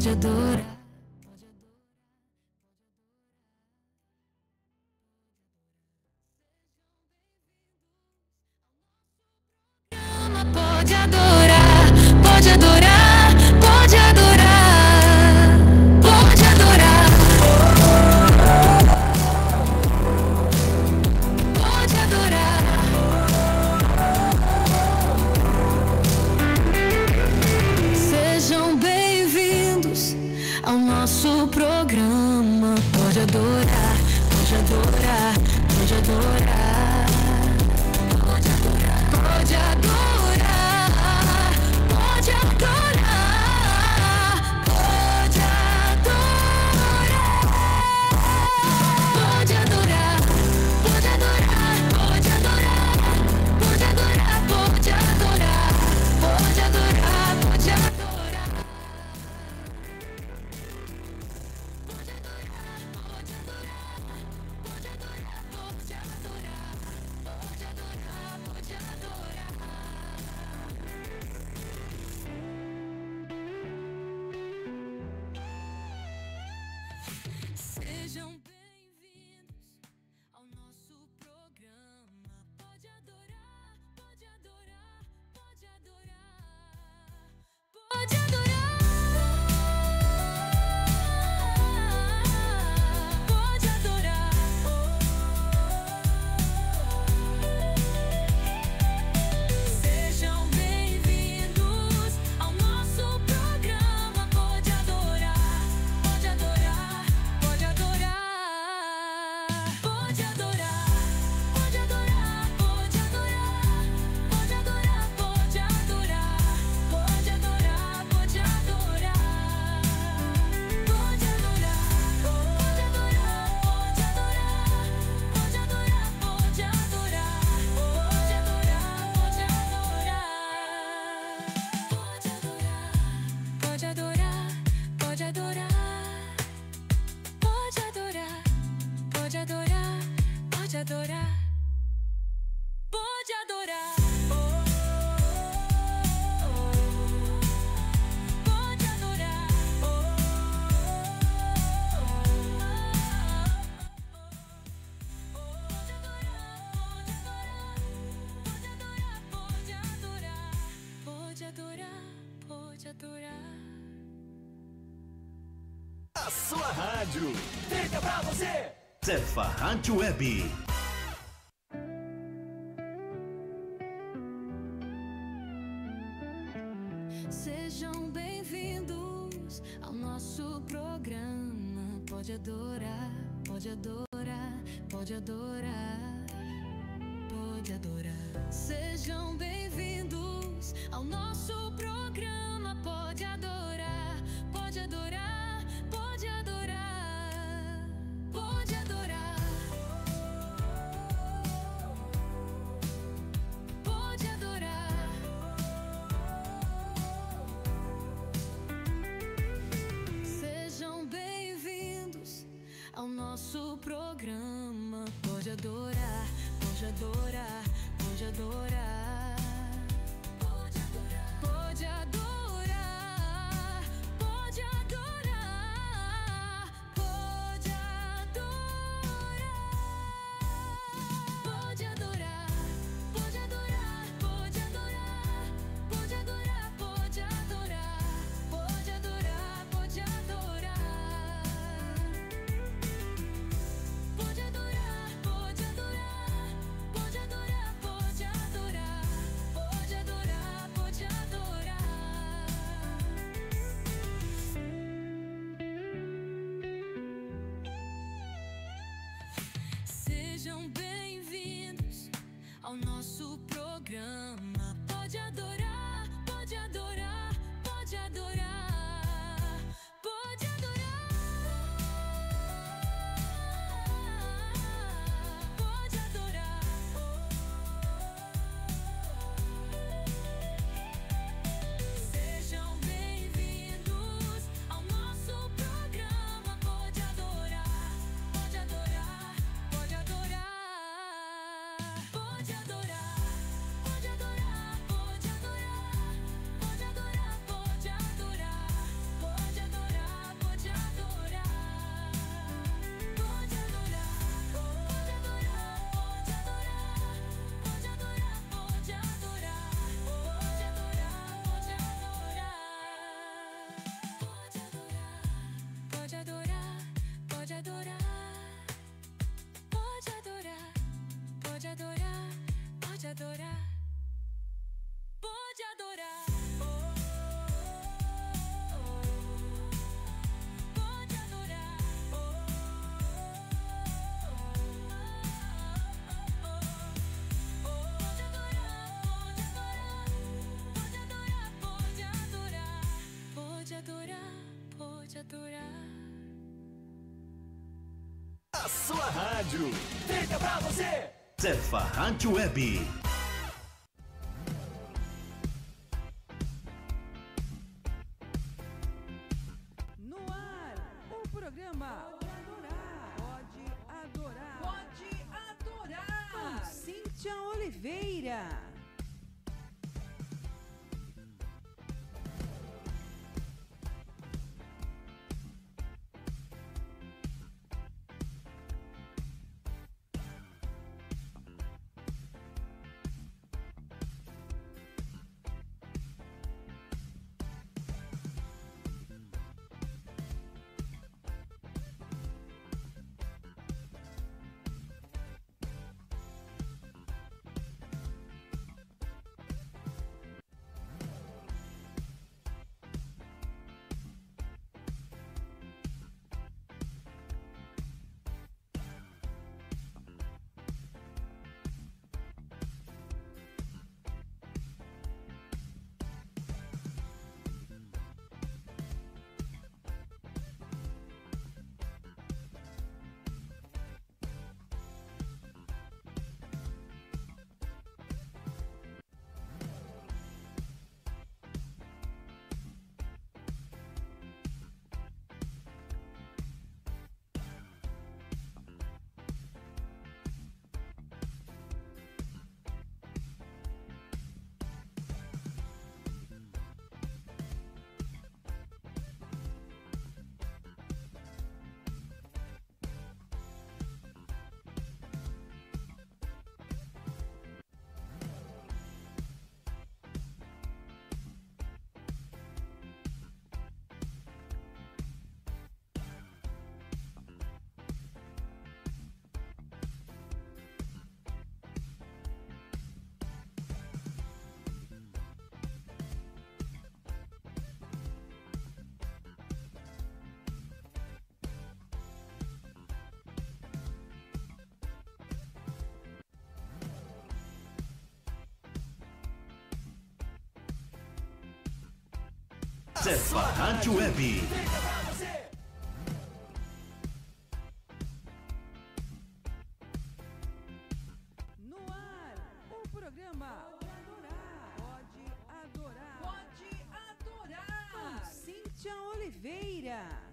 pode adorar. Pode adorar, pode adorar, pode adorar, pode adorar, pode adorar. Sejam bem-vindos ao nosso programa. Pode adorar, pode adorar, pode adorar, pode adorar, pode adorar. Pode adorar, pode adorar, pode adorar, pode adorar, pode adorar, pode adorar, pode adorar, pode adorar, pode adorar. Sejam bem-vindos ao nosso programa. Pode adorar, pode adorar, pode adorar, pode adorar, pode adorar. Sejam bem-vindos ao nosso programa. Pode adorar, pode adorar, pode adorar, pode adorar, pode adorar, pode adorar, pode adorar, pode adorar, pode adorar, pode adorar, pode adorar, pode adorar, pode adorar, pode adorar, pode adorar, pode adorar, pode adorar, pode adorar, pode adorar. Pode adorar, pode adorar, pode adorar, pode adorar. Pode adorar, pode adorar, pode adorar. A sua rádio feita pra você. Cefa Rádio Web. Sejam bem-vindos ao nosso programa. Pode adorar, pode adorar, pode adorar, pode adorar. Sejam bem-vindos ao nosso programa. Pode adorar, pode adorar, pode adorar, pode adorar, pode adorar. Sejam bem-vindos ao nosso programa. Pode adorar, pode adorar, pode adorar, pode adorar, pode adorar, pode adorar, pode adorar, pode adorar, pode adorar, pode adorar, pode adorar, pode adorar, pode adorar, pode adorar. Pode adorar, pode adorar, pode adorar, pode adorar. pode adorar, pode adorar, pode adorar, pode adorar, pode adorar. Pode adorar, pode adorar. A sua rádio, feita pra você. Cefa Rádio Web. No ar, o programa Pode Adorar. Pode Adorar. Com Cíntia Oliveira. Cefa Rádio Web. Feita pra você. No ar, o programa Pode Adorar. Pode Adorar. Com Cíntia Oliveira.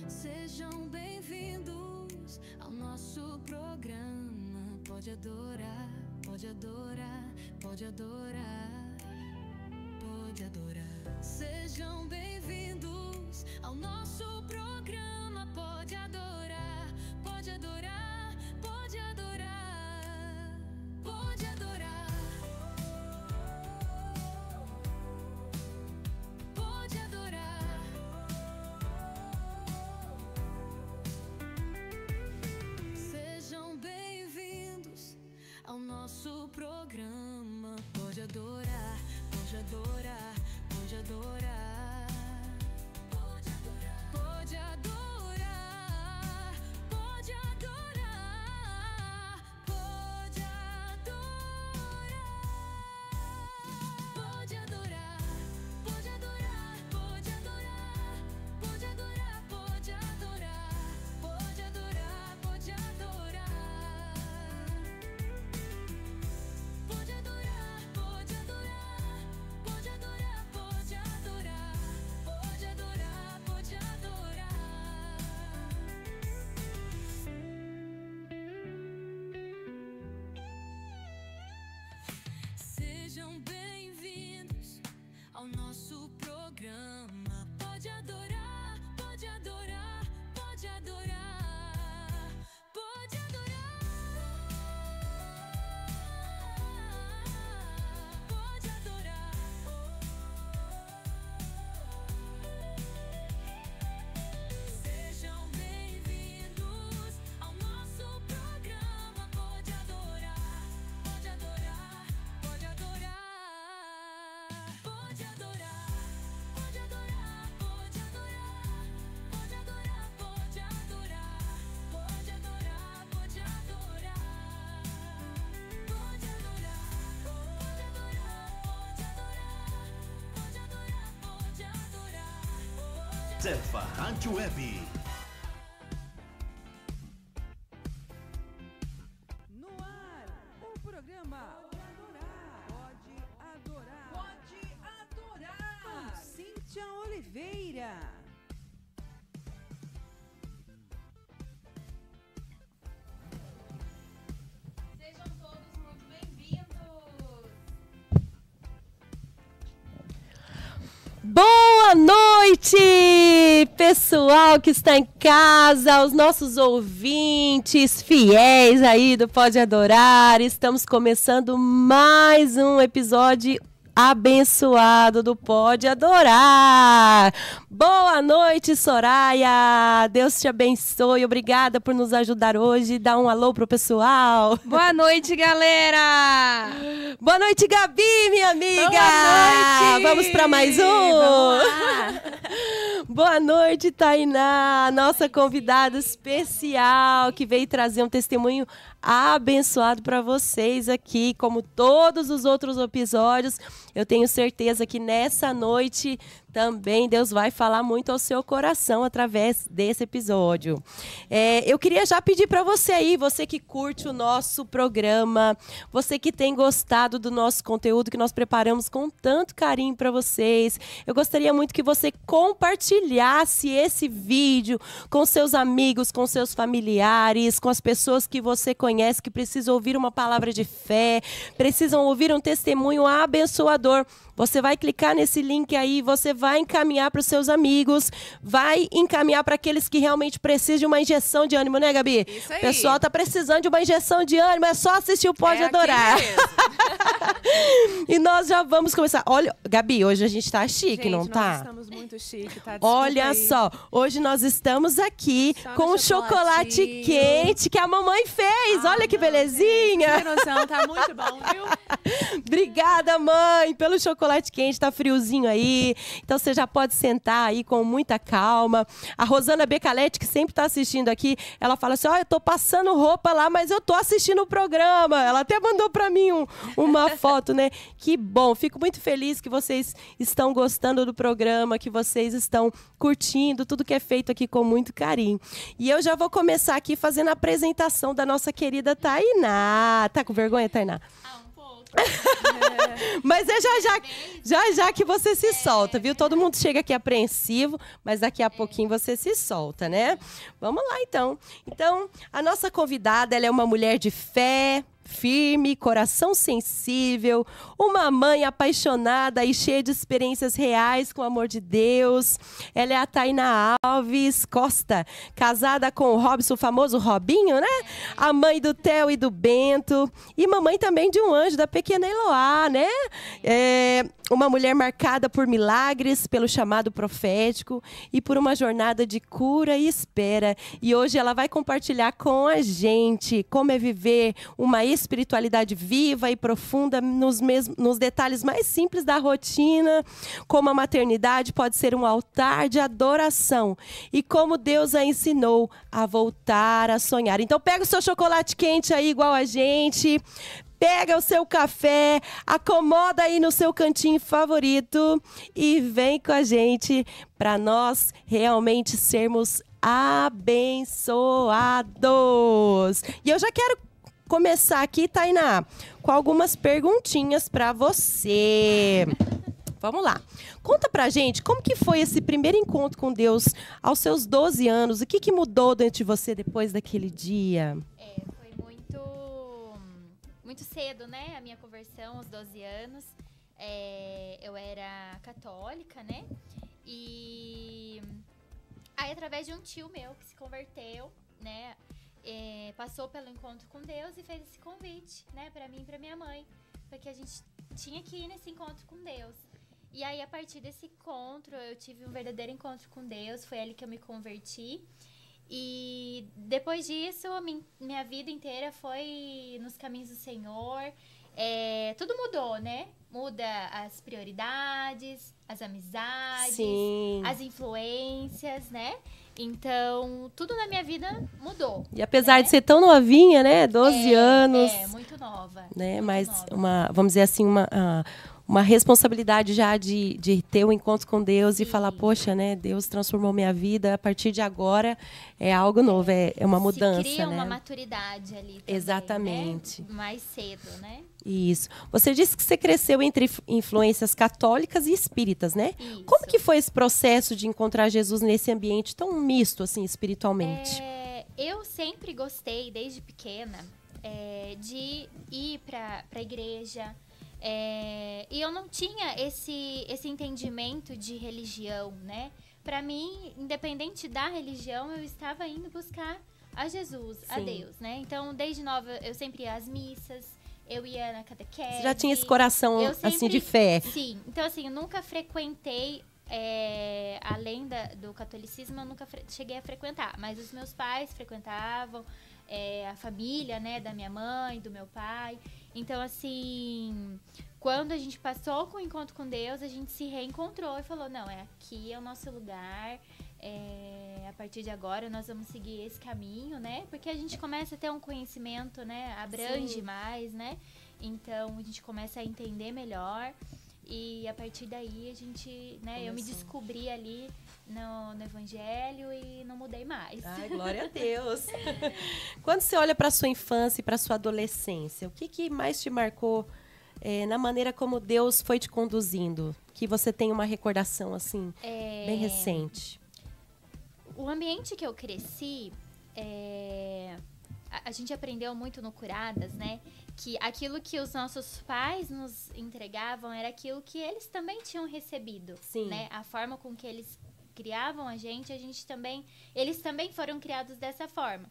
Sejam bem-vindos ao nosso programa. Pode adorar, pode adorar, pode adorar, pode adorar. Sejam bem-vindos ao nosso programa. Pode adorar, pode adorar, pode adorar, pode adorar. Pode adorar. Sejam bem-vindos ao nosso programa. Pode adorar, pode adorar, pode adorar. Pode adorar, pode adorar, pode adorar. Cefa Rádio Web. No ar, o programa Pode Adorar. Pode Adorar. Com Cíntia Oliveira. Sejam todos muito bem-vindos! Boa noite, pessoal que está em casa, os nossos ouvintes fiéis aí do Pode Adorar. Estamos começando mais um episódio abençoado do Pode Adorar. Boa noite, Soraya. Deus te abençoe. Obrigada por nos ajudar hoje. Dá um alô pro pessoal. Boa noite, galera! Boa noite, Gabi, minha amiga. Boa noite! Vamos para mais um. Vamos lá. Boa noite, Tainá, nossa convidada especial que veio trazer um testemunho abençoado para vocês aqui, como todos os outros episódios. Eu tenho certeza que nessa noite também Deus vai falar muito ao seu coração através desse episódio. Eu queria já pedir para você aí, você que curte o nosso programa, você que tem gostado do nosso conteúdo que nós preparamos com tanto carinho para vocês, eu gostaria muito que você compartilhasse esse vídeo com seus amigos, com seus familiares, com as pessoas que você conhece, que precisam ouvir uma palavra de fé, precisam ouvir um testemunho abençoador. Você vai clicar nesse link aí, você vai encaminhar para os seus amigos, vai encaminhar para aqueles que realmente precisam de uma injeção de ânimo, né, Gabi? Isso aí. O pessoal tá precisando de uma injeção de ânimo, é só assistir o Pode Adorar. E nós já vamos começar. Olha, Gabi, hoje a gente tá chique, Gente, não tá? nós estamos muito chique, tá? Desculpa Olha aí. só, hoje nós estamos aqui Só no com o chocolate chocolatinho. quente que a mamãe fez. Olha que não, gente, belezinha. Não tem noção, tá muito bom, viu? Obrigada, mãe, pelo chocolate quente. Tá friozinho aí. Então você já pode sentar aí com muita calma. A Rosana Becalete, que sempre tá assistindo aqui, ela fala assim: ó, eu tô passando roupa lá, mas eu tô assistindo o programa. Ela até mandou pra mim uma foto, né? Que bom. Fico muito feliz que vocês estão gostando do programa, que vocês estão curtindo tudo que é feito aqui com muito carinho. E eu já vou começar aqui fazendo a apresentação da nossa querida Tainá. Tá com vergonha, Tainá? Um pouco. Mas é já que você se solta, viu? Todo mundo chega aqui apreensivo, mas daqui a pouquinho você se solta, né? Vamos lá, então. Então, a nossa convidada, ela é uma mulher de fé, firme, coração sensível, uma mãe apaixonada e cheia de experiências reais com o amor de Deus. Ela é a Tainá Alves Costa, casada com o Robson, o famoso Robinho, né? A mãe do Theo e do Bento, e mamãe também de um anjo, da pequena Eloá, né? Uma mulher marcada por milagres, pelo chamado profético e por uma jornada de cura e espera. E hoje ela vai compartilhar com a gente como é viver uma espiritualidade viva e profunda nos detalhes mais simples da rotina, como a maternidade pode ser um altar de adoração e como Deus a ensinou a voltar a sonhar. Então pega o seu chocolate quente aí igual a gente, pega o seu café, acomoda aí no seu cantinho favorito e vem com a gente para nós realmente sermos abençoados. E eu já quero começar aqui, Tainá, com algumas perguntinhas para você. Vamos lá. Conta pra gente como que foi esse primeiro encontro com Deus aos seus 12 anos. O que mudou dentro de você depois daquele dia? Foi muito cedo, né? A minha conversão aos 12 anos. Eu era católica, né? E aí, através de um tio meu que se converteu, né? Passou pelo encontro com Deus e fez esse convite, né? Pra mim e pra minha mãe. Porque a gente tinha que ir nesse encontro com Deus. E aí, a partir desse encontro, eu tive um verdadeiro encontro com Deus. Foi ali que eu me converti. E depois disso, minha vida inteira foi nos caminhos do Senhor. Tudo mudou, né? Muda as prioridades, as amizades, Sim. as influências, né? Então, tudo na minha vida mudou. E apesar de ser tão novinha, né? 12 anos. Muito nova. Né? Muito Mas nova. vamos dizer assim, uma responsabilidade já de ter o encontro com Deus e falar, poxa, né, Deus transformou minha vida, a partir de agora é algo novo, é uma mudança, Se cria né? uma maturidade ali também, Exatamente. né? Mais cedo, né? Isso. Você disse que você cresceu entre influências católicas e espíritas, né? Isso. Como que foi esse processo de encontrar Jesus nesse ambiente tão misto, assim, espiritualmente? Eu sempre gostei, desde pequena, de ir para a igreja. E eu não tinha esse entendimento de religião, né? Para mim, independente da religião, eu estava indo buscar a Jesus, a Sim. Deus, né? Então, desde nova, eu sempre ia às missas, eu ia na catequese. Você já tinha esse coração, eu assim, de fé? Sim. Então, assim, eu nunca frequentei, além do catolicismo, eu nunca cheguei a frequentar. Mas os meus pais frequentavam, a família, né, da minha mãe, do meu pai. Então, assim, quando a gente passou com o encontro com Deus, a gente se reencontrou e falou, não, aqui é o nosso lugar. A partir de agora nós vamos seguir esse caminho, né? Porque a gente começa a ter um conhecimento, né? Abrange Sim. mais, né? Então a gente começa a entender melhor e a partir daí a gente, né? Eu me descobri ali no Evangelho e não mudei mais. Ai, glória a Deus. Quando você olha para sua infância e para sua adolescência, o que mais te marcou na maneira como Deus foi te conduzindo? Que você tem uma recordação, assim, bem recente. O ambiente que eu cresci, a gente aprendeu muito no Curadas, né? Que aquilo que os nossos pais nos entregavam era aquilo que eles também tinham recebido. Sim. Né? A forma com que eles criavam a gente também... Eles também foram criados dessa forma.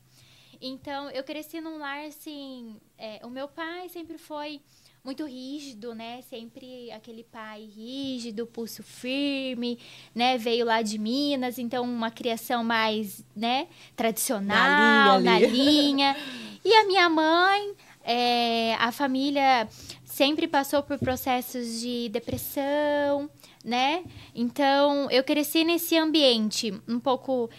Então, eu cresci num lar, assim... o meu pai sempre foi muito rígido, né? Sempre aquele pai rígido, pulso firme, né? Veio lá de Minas, então uma criação mais, né? Tradicional, na linha. E a minha mãe, a família sempre passou por processos de depressão, né? Então, eu cresci nesse ambiente um pouco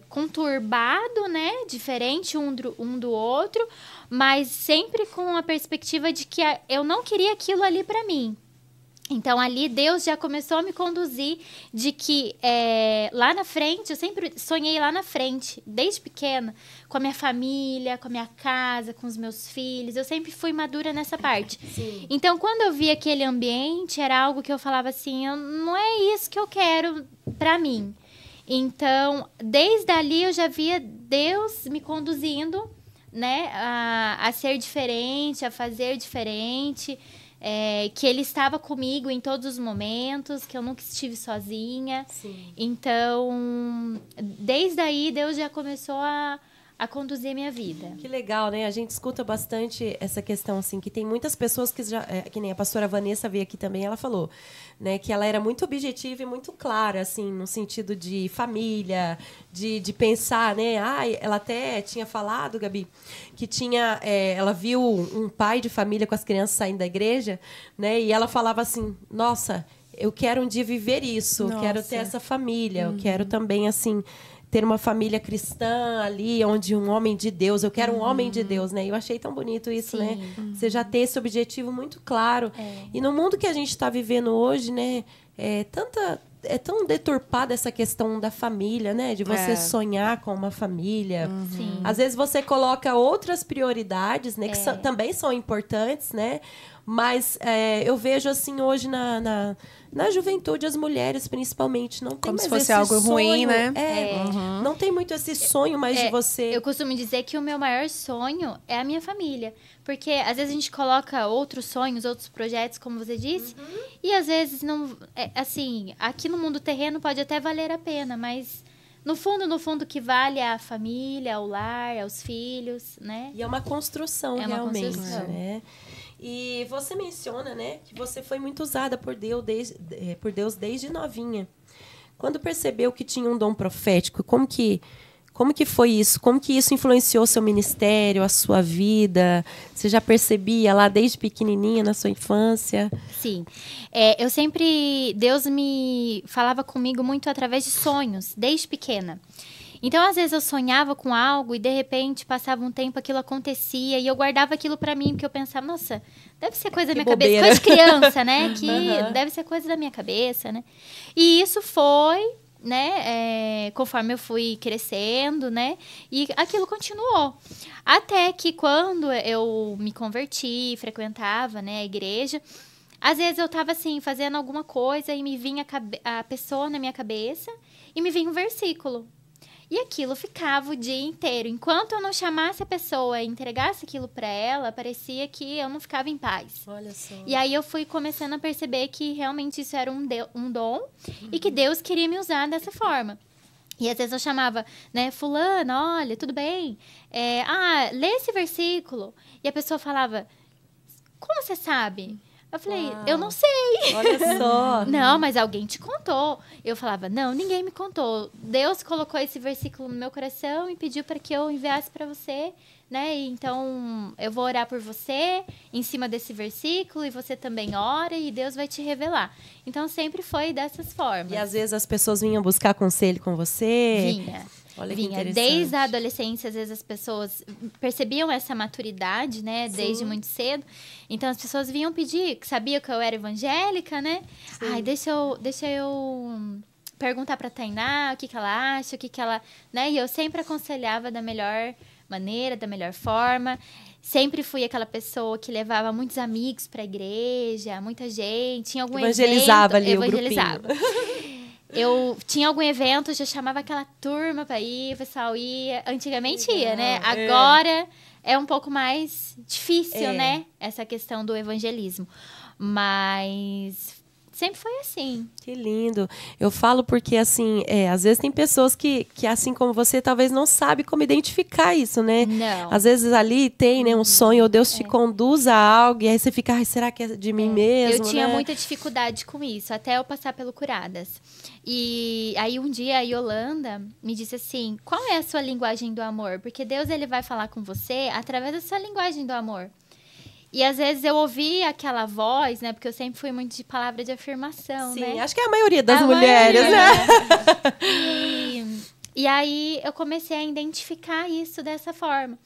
conturbado, né? Diferente um do outro, mas sempre com a perspectiva de que eu não queria aquilo ali para mim. Então, ali Deus já começou a me conduzir de que lá na frente, eu sempre sonhei lá na frente, desde pequena, com a minha família, com a minha casa, com os meus filhos. Eu sempre fui madura nessa parte. Sim. Então, quando eu via aquele ambiente, era algo que eu falava assim, não é isso que eu quero para mim. Então, desde ali eu já via Deus me conduzindo, né, a ser diferente, a fazer diferente, que Ele estava comigo em todos os momentos, que eu nunca estive sozinha. Sim. Então, desde aí, Deus já começou a conduzir minha vida. Que legal, né? A gente escuta bastante essa questão, assim, que tem muitas pessoas que já... que nem a pastora Vanessa veio aqui também, ela falou, né? Que ela era muito objetiva e muito clara, assim, no sentido de família, de pensar, né? Ela até tinha falado, Gabi, que tinha... ela viu um pai de família com as crianças saindo da igreja, né? E ela falava assim, nossa, eu quero um dia viver isso, eu quero ter essa família, eu quero também, assim... ter uma família cristã ali, onde um homem de Deus, eu quero um homem de Deus, né? Eu achei tão bonito isso, né? Você já ter esse objetivo muito claro. E no mundo que a gente está vivendo hoje, né? É tão deturpada essa questão da família, né? De você sonhar com uma família. Sim. Às vezes você coloca outras prioridades, né? Que também são importantes, né? Mas eu vejo, assim, hoje na juventude, as mulheres, principalmente, não tem Como mais se fosse esse algo sonho, ruim, né? Não tem muito esse sonho mais de você... Eu costumo dizer que o meu maior sonho é a minha família. Porque, às vezes, a gente coloca outros sonhos, outros projetos, como você disse, e, às vezes, não... assim, aqui no mundo terreno pode até valer a pena, mas... No fundo, o que vale é a família, o lar, é os filhos, né? E é uma construção, É uma realmente, construção. né? E você menciona, né, que você foi muito usada por Deus desde novinha. Quando percebeu que tinha um dom profético, como que foi isso? Como que isso influenciou seu ministério, a sua vida? Você já percebia lá desde pequenininha, na sua infância? Sim. Eu sempre... Deus me falava comigo muito através de sonhos, desde pequena. Então, às vezes, eu sonhava com algo e, de repente, passava um tempo, aquilo acontecia. E eu guardava aquilo pra mim, porque eu pensava, nossa, deve ser coisa da minha bobeira. cabeça. Coisa de criança, né? Que deve ser coisa da minha cabeça, né? E isso foi, né? Conforme eu fui crescendo, né? E aquilo continuou. Até que quando eu me converti, frequentava, né, a igreja... Às vezes eu tava assim, fazendo alguma coisa e me vinha a pessoa na minha cabeça e me vinha um versículo. E aquilo ficava o dia inteiro. Enquanto eu não chamasse a pessoa e entregasse aquilo pra ela, parecia que eu não ficava em paz. Olha só. E aí eu fui começando a perceber que realmente isso era um dom e que Deus queria me usar dessa forma. E às vezes eu chamava, né, fulana, olha, tudo bem? Lê esse versículo. E a pessoa falava, como você sabe? Eu falei, eu não sei. Olha só. Não, mas alguém te contou. Eu falava, não, ninguém me contou. Deus colocou esse versículo no meu coração e pediu para que eu enviasse para você, né? E então, eu vou orar por você em cima desse versículo e você também ora e Deus vai te revelar. Então, sempre foi dessas formas. E às vezes as pessoas vinham buscar conselho com você. Vinha. Olha que Vinha. interessante. Desde a adolescência, às vezes as pessoas percebiam essa maturidade, né? Desde muito cedo. Então, as pessoas vinham pedir, que sabiam que eu era evangélica, né? Ai, deixa eu perguntar pra Tainá o que ela acha, o que ela... né? E eu sempre aconselhava da melhor maneira, da melhor forma. Sempre fui aquela pessoa que levava muitos amigos pra igreja, muita gente. Tinha algum Evangelizava evento, ali o evangelizava. Eu tinha algum evento, já chamava aquela turma pra ir, o pessoal ia. Antigamente ia, né? Agora é um pouco mais difícil, né? Essa questão do evangelismo. Mas sempre foi assim. Que lindo. Eu falo porque, assim, às vezes tem pessoas que, assim como você, talvez não sabe como identificar isso, né? Não. Às vezes ali tem, né, um sonho, ou Deus te conduz a algo, e aí você fica, ai, será que é de mim mesmo, Eu tinha né? muita dificuldade com isso, até eu passar pelo Curadas. E aí um dia a Yolanda me disse assim, qual é a sua linguagem do amor? Porque Deus ele vai falar com você através da sua linguagem do amor. E às vezes eu ouvi aquela voz, né? Porque eu sempre fui muito de palavra de afirmação, Sim, né? acho que é a maioria das A mulheres, maioria, né? E aí eu comecei a identificar isso dessa forma.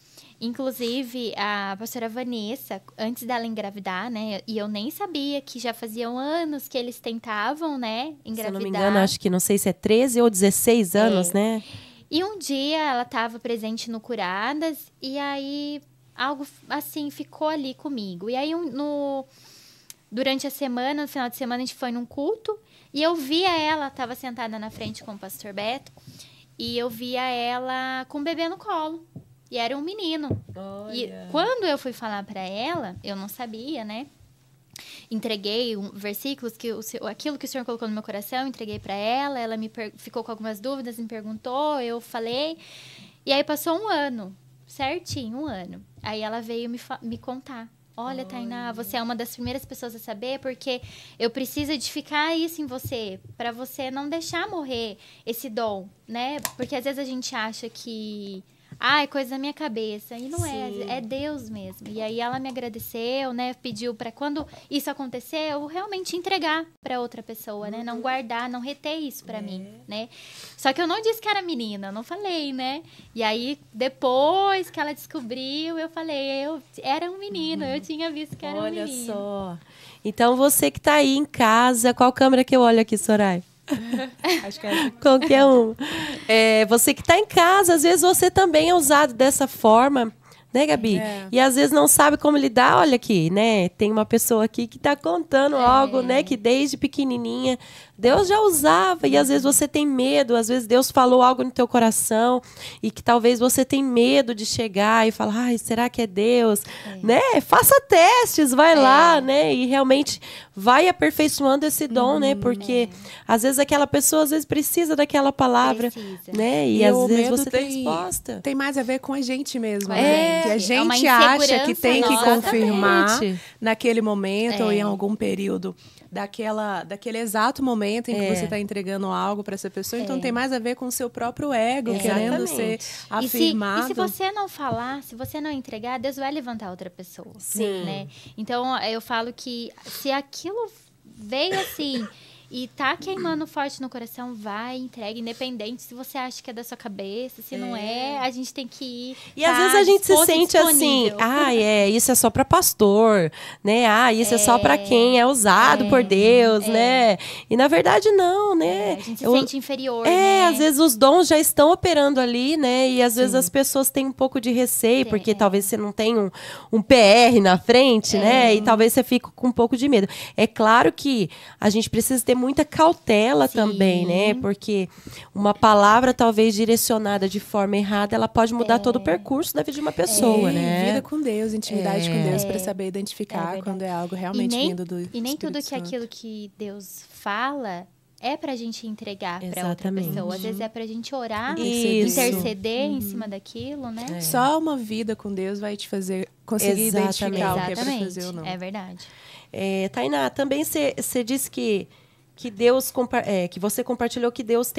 Inclusive, a pastora Vanessa, antes dela engravidar, né? E eu nem sabia que já faziam anos que eles tentavam, né? Engravidar. Se eu não me engano, acho que não sei se é 13 ou 16 anos, né? E um dia ela estava presente no Curadas e aí algo assim ficou ali comigo. E aí durante a semana, no final de semana, a gente foi num culto e eu via ela, estava sentada na frente com o pastor Beto, e eu via ela com um bebê no colo. E era um menino. E quando eu fui falar para ela, eu não sabia, né? Entreguei versículos, aquilo que o Senhor colocou no meu coração, entreguei para ela. Ela ficou com algumas dúvidas, me perguntou, eu falei. E aí passou um ano, certinho, um ano. Aí ela veio me contar. Olha, Tainá, você é uma das primeiras pessoas a saber, porque eu preciso edificar isso em você, para você não deixar morrer esse dom, né? Porque às vezes a gente acha que é coisa da minha cabeça. E não é Deus mesmo. E aí ela me agradeceu, né? Pediu para quando isso acontecer, eu realmente entregar para outra pessoa, né? Não guardar, não reter isso para mim, né? Só que eu não disse que era menina, eu não falei, né? E aí, depois que ela descobriu, eu falei, eu era um menino, eu tinha visto que era um menino. Olha só. Então, você que tá aí em casa, qual câmera que eu olho aqui, Soraya? Acho que é Qualquer um. Você que está em casa, às vezes você também é usado dessa forma, né, Gabi? E às vezes não sabe como lidar. Olha aqui, né? Tem uma pessoa aqui que está contando algo, né? Que desde pequenininha Deus já usava, e às vezes você tem medo, às vezes Deus falou algo no teu coração e que talvez você tem medo de chegar e falar, ai, será que é Deus? Né? Faça testes, vai lá, né? E realmente vai aperfeiçoando esse dom, né? Porque às vezes aquela pessoa às vezes precisa daquela palavra, Precisa. né? E E às o vezes medo você tem resposta. Tem mais a ver com a gente mesmo, Com a né? Que a gente. É uma gente acha que insegurança tem que nossa. confirmar Exatamente. naquele momento ou em algum período daquele exato momento em que você está entregando algo para essa pessoa. Então tem mais a ver com o seu próprio ego, querendo ser afirmado. E se você não falar, se você não entregar, Deus vai levantar outra pessoa. Sim. Né? Então, eu falo que se aquilo veio assim e tá queimando forte no coração, vai, entrega, independente se você acha que é da sua cabeça, se não é, a gente tem que ir. E às vezes a gente se sente assim, isso é só para pastor, né? Isso é só para quem é usado por Deus, né? E na verdade não, né? A gente se sente inferior, né? Às vezes os dons já estão operando ali, né? E às vezes as pessoas têm um pouco de receio, porque talvez você não tenha um PR na frente, né? E talvez você fique com um pouco de medo. É claro que a gente precisa ter muita cautela também, né? Porque uma palavra talvez direcionada de forma errada, ela pode mudar todo o percurso da vida de uma pessoa, né? Vida com Deus, intimidade com Deus, para saber identificar quando é algo realmente vindo do Espírito E nem tudo que Santo. aquilo que Deus fala é pra gente entregar pra outra pessoa. Às vezes é pra gente orar, interceder em cima daquilo, né? Só uma vida com Deus vai te fazer conseguir identificar o que é pra fazer ou não. É verdade. Tainá, também você disse que Deus que você compartilhou que Deus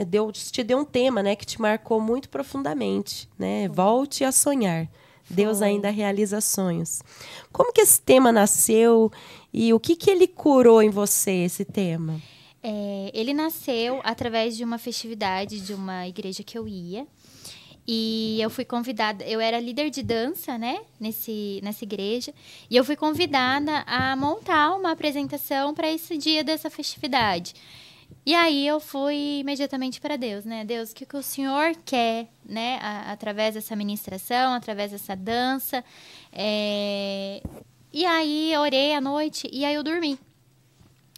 Deus te deu um tema, né, que te marcou muito profundamente, né? Volte a sonhar. Deus ainda realiza sonhos. Como que esse tema nasceu e o que ele curou em você, esse tema? Ele nasceu através de uma festividade de uma igreja que eu ia. E eu fui convidada, eu era líder de dança, né, nessa igreja, e eu fui convidada a montar uma apresentação para esse dia dessa festividade. E aí eu fui imediatamente para Deus, né? Deus, o que o Senhor quer, né, através dessa ministração, através dessa dança. E aí eu orei à noite e aí eu dormi.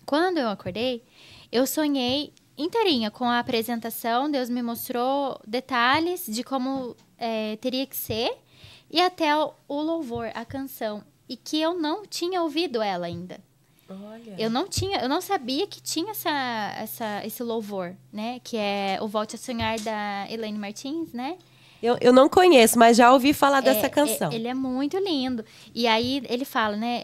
Quando eu acordei, eu sonhei inteirinha com a apresentação. Deus me mostrou detalhes de como teria que ser e até o louvor, a canção, e que eu não tinha ouvido ela ainda. Olha. Eu não sabia que tinha esse louvor, né? Que é o Volte a Sonhar da Elaine Martins, né? Eu não conheço, mas já ouvi falar dessa canção. Ele é muito lindo. E aí ele fala, né?